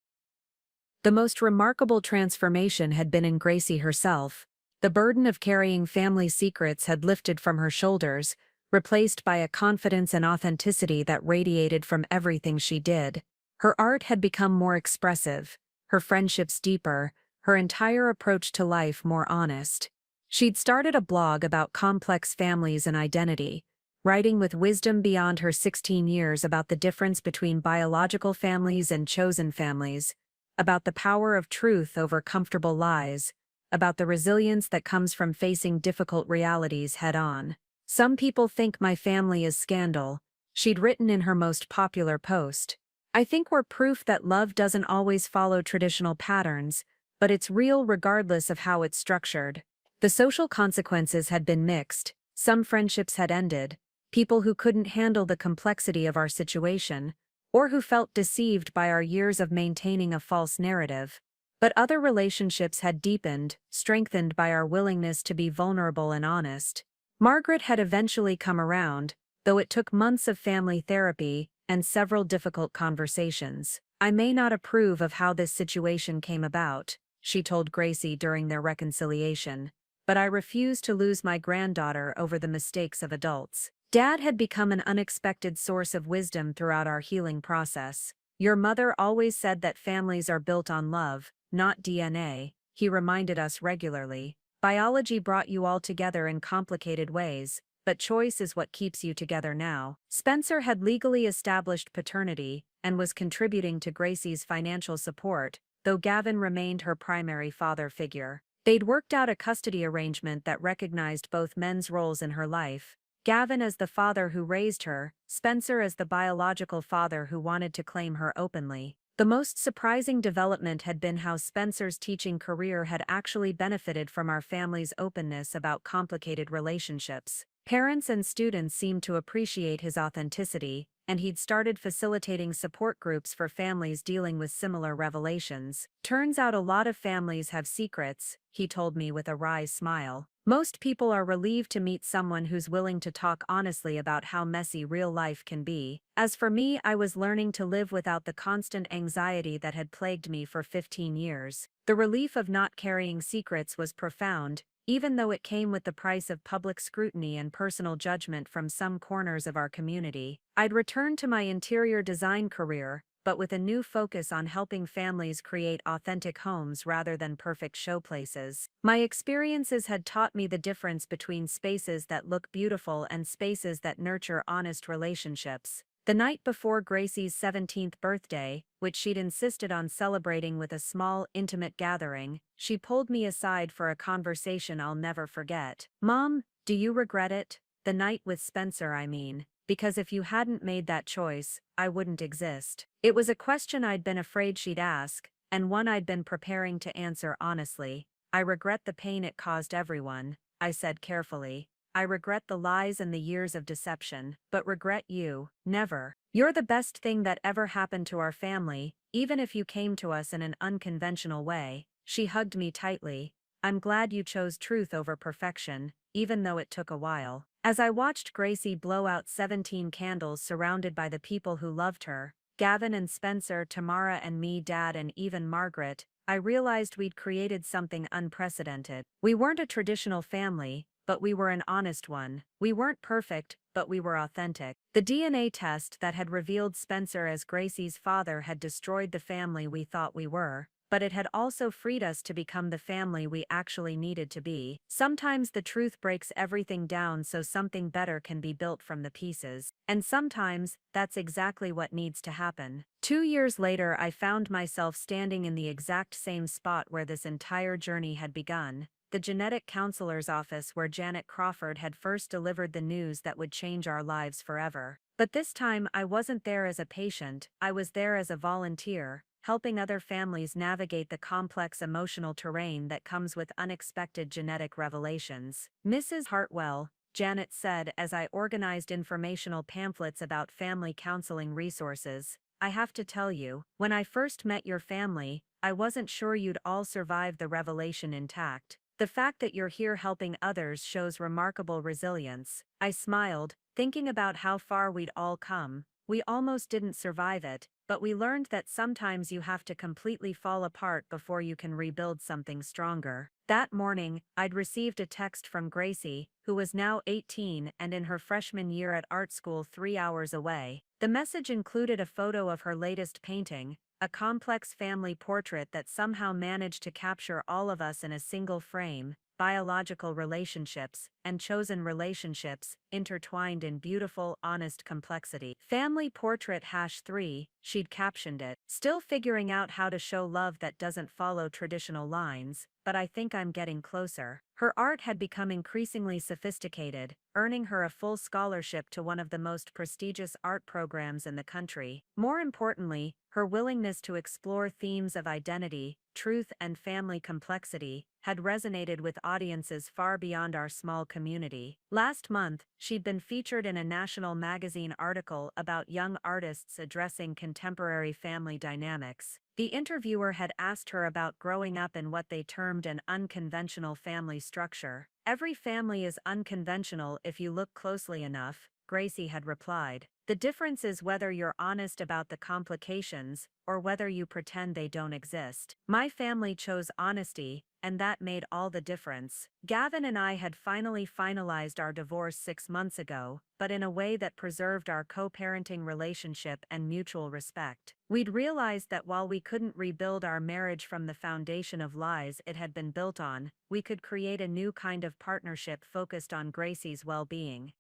The most remarkable transformation had been in Gracie herself. The burden of carrying family secrets had lifted from her shoulders, replaced by a confidence and authenticity that radiated from everything she did. Her art had become more expressive, her friendships deeper, her entire approach to life more honest. She'd started a blog about complex families and identity, writing with wisdom beyond her 16 years about the difference between biological families and chosen families, about the power of truth over comfortable lies, about the resilience that comes from facing difficult realities head-on. Some people think my family is scandal, she'd written in her most popular post. I think we're proof that love doesn't always follow traditional patterns, but it's real regardless of how it's structured. The social consequences had been mixed. Some friendships had ended, people who couldn't handle the complexity of our situation, or who felt deceived by our years of maintaining a false narrative. But other relationships had deepened, strengthened by our willingness to be vulnerable and honest. Margaret had eventually come around, though it took months of family therapy and several difficult conversations. I may not approve of how this situation came about, she told Gracie during their reconciliation, but I refuse to lose my granddaughter over the mistakes of adults. Dad had become an unexpected source of wisdom throughout our healing process. Your mother always said that families are built on love, not DNA, he reminded us regularly. Biology brought you all together in complicated ways, but choice is what keeps you together now. Spencer had legally established paternity and was contributing to Gracie's financial support, though Gavin remained her primary father figure. They'd worked out a custody arrangement that recognized both men's roles in her life. Gavin as the father who raised her, Spencer as the biological father who wanted to claim her openly. The most surprising development had been how Spencer's teaching career had actually benefited from our family's openness about complicated relationships. Parents and students seemed to appreciate his authenticity, and he'd started facilitating support groups for families dealing with similar revelations. Turns out a lot of families have secrets, he told me with a wry smile. Most people are relieved to meet someone who's willing to talk honestly about how messy real life can be. As for me, I was learning to live without the constant anxiety that had plagued me for 15 years. The relief of not carrying secrets was profound, even though it came with the price of public scrutiny and personal judgment from some corners of our community. I'd returned to my interior design career, but with a new focus on helping families create authentic homes rather than perfect showplaces. My experiences had taught me the difference between spaces that look beautiful and spaces that nurture honest relationships. The night before Gracie's 17th birthday, which she'd insisted on celebrating with a small, intimate gathering, she pulled me aside for a conversation I'll never forget. "Mom, do you regret it? The night with Spencer, I mean. Because if you hadn't made that choice, I wouldn't exist." It was a question I'd been afraid she'd ask, and one I'd been preparing to answer honestly. "I regret the pain it caused everyone," I said carefully. "I regret the lies and the years of deception, but regret you, never. You're the best thing that ever happened to our family, even if you came to us in an unconventional way." She hugged me tightly. "I'm glad you chose truth over perfection, even though it took a while." As I watched Gracie blow out 17 candles surrounded by the people who loved her, Gavin and Spencer, Tamara and me, Dad and even Margaret, I realized we'd created something unprecedented. We weren't a traditional family, but we were an honest one. We weren't perfect, but we were authentic. The DNA test that had revealed Spencer as Gracie's father had destroyed the family we thought we were, but it had also freed us to become the family we actually needed to be. Sometimes the truth breaks everything down so something better can be built from the pieces. And sometimes, that's exactly what needs to happen. 2 years later, I found myself standing in the exact same spot where this entire journey had begun. The genetic counselor's office where Janet Crawford had first delivered the news that would change our lives forever. But this time I wasn't there as a patient, I was there as a volunteer, helping other families navigate the complex emotional terrain that comes with unexpected genetic revelations. "Mrs. Hartwell," Janet said as I organized informational pamphlets about family counseling resources, "I have to tell you, when I first met your family, I wasn't sure you'd all survive the revelation intact. The fact that you're here helping others shows remarkable resilience." I smiled, thinking about how far we'd all come. We almost didn't survive it, but we learned that sometimes you have to completely fall apart before you can rebuild something stronger. That morning, I'd received a text from Gracie, who was now 18 and in her freshman year at art school 3 hours away. The message included a photo of her latest painting, a complex family portrait that somehow managed to capture all of us in a single frame. biological relationships, and chosen relationships, intertwined in beautiful, honest complexity. Family Portrait #3, she'd captioned it. Still figuring out how to show love that doesn't follow traditional lines, but I think I'm getting closer. Her art had become increasingly sophisticated, earning her a full scholarship to one of the most prestigious art programs in the country. More importantly, her willingness to explore themes of identity, truth, and family complexity had resonated with audiences far beyond our small community. Last month, she'd been featured in a national magazine article about young artists addressing contemporary family dynamics. The interviewer had asked her about growing up in what they termed an unconventional family structure. "Every family is unconventional if you look closely enough," Gracie had replied. "The difference is whether you're honest about the complications or whether you pretend they don't exist. My family chose honesty, and that made all the difference." Gavin and I had finalized our divorce 6 months ago, but in a way that preserved our co-parenting relationship and mutual respect. We'd realized that while we couldn't rebuild our marriage from the foundation of lies it had been built on, we could create a new kind of partnership focused on Gracie's well-being.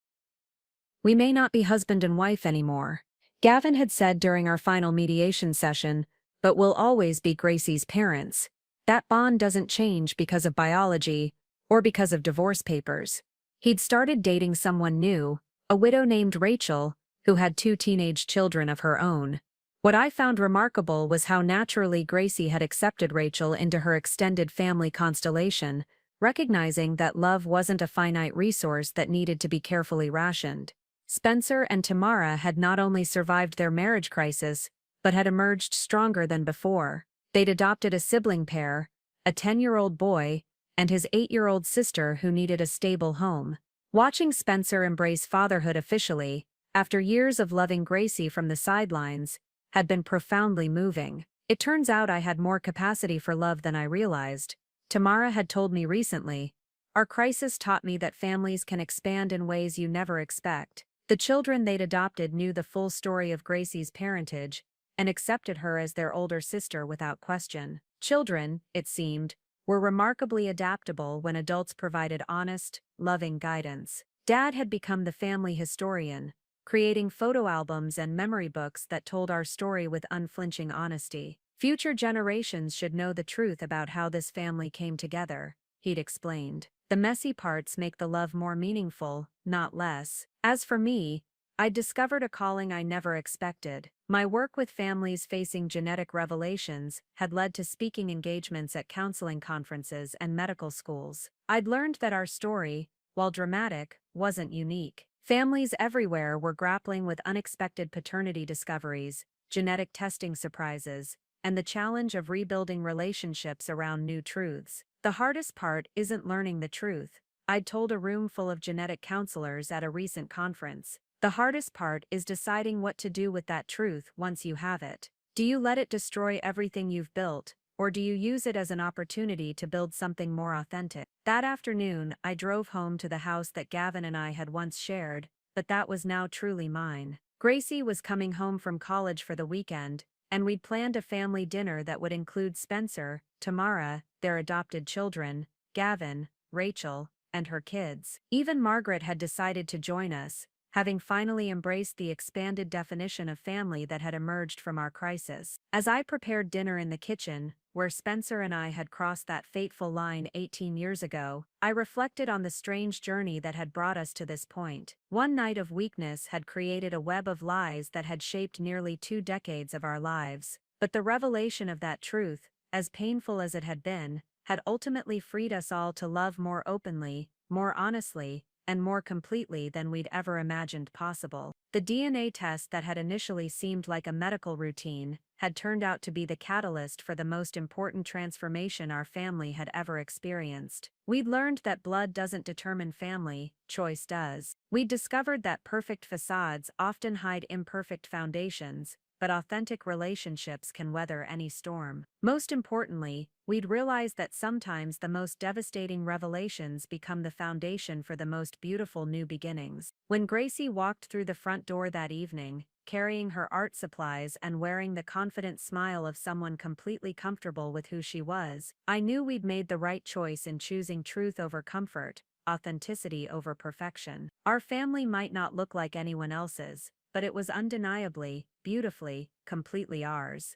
"We may not be husband and wife anymore," Gavin had said during our final mediation session, "but we'll always be Gracie's parents. That bond doesn't change because of biology or because of divorce papers." He'd started dating someone new, a widow named Rachel, who had 2 teenage children of her own. What I found remarkable was how naturally Gracie had accepted Rachel into her extended family constellation, recognizing that love wasn't a finite resource that needed to be carefully rationed. Spencer and Tamara had not only survived their marriage crisis, but had emerged stronger than before. They'd adopted a sibling pair, a 10-year-old boy, and his 8-year-old sister who needed a stable home. Watching Spencer embrace fatherhood officially, after years of loving Gracie from the sidelines, had been profoundly moving. "It turns out I had more capacity for love than I realized," Tamara had told me recently. "Our crisis taught me that families can expand in ways you never expect." The children they'd adopted knew the full story of Gracie's parentage and accepted her as their older sister without question. Children, it seemed, were remarkably adaptable when adults provided honest, loving guidance. Dad had become the family historian, creating photo albums and memory books that told our story with unflinching honesty. "Future generations should know the truth about how this family came together," he'd explained. "The messy parts make the love more meaningful, not less." As for me, I'd discovered a calling I never expected. My work with families facing genetic revelations had led to speaking engagements at counseling conferences and medical schools. I'd learned that our story, while dramatic, wasn't unique. Families everywhere were grappling with unexpected paternity discoveries, genetic testing surprises, and the challenge of rebuilding relationships around new truths. "The hardest part isn't learning the truth," I'd told a room full of genetic counselors at a recent conference. "The hardest part is deciding what to do with that truth once you have it. Do you let it destroy everything you've built, or do you use it as an opportunity to build something more authentic?" That afternoon, I drove home to the house that Gavin and I had once shared, but that was now truly mine. Gracie was coming home from college for the weekend, and we'd planned a family dinner that would include Spencer, Tamara, their adopted children, Gavin, Rachel, and her kids. Even Margaret had decided to join us, having finally embraced the expanded definition of family that had emerged from our crisis. As I prepared dinner in the kitchen, where Spencer and I had crossed that fateful line 18 years ago, I reflected on the strange journey that had brought us to this point. One night of weakness had created a web of lies that had shaped nearly 2 decades of our lives. But the revelation of that truth, as painful as it had ultimately freed us all to love more openly, more honestly, and more completely than we'd ever imagined possible. The DNA test that had initially seemed like a medical routine had turned out to be the catalyst for the most important transformation our family had ever experienced. We'd learned that blood doesn't determine family, choice does. We'd discovered that perfect facades often hide imperfect foundations, but authentic relationships can weather any storm. Most importantly, we'd realized that sometimes the most devastating revelations become the foundation for the most beautiful new beginnings. When Gracie walked through the front door that evening, carrying her art supplies and wearing the confident smile of someone completely comfortable with who she was, I knew we'd made the right choice in choosing truth over comfort, authenticity over perfection. Our family might not look like anyone else's, but it was undeniably, beautifully, completely ours.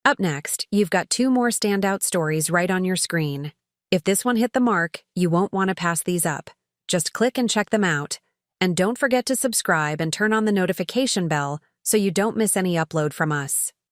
Up next, you've got two more standout stories right on your screen. If this one hit the mark, you won't want to pass these up. Just click and check them out. And don't forget to subscribe and turn on the notification bell so you don't miss any upload from us.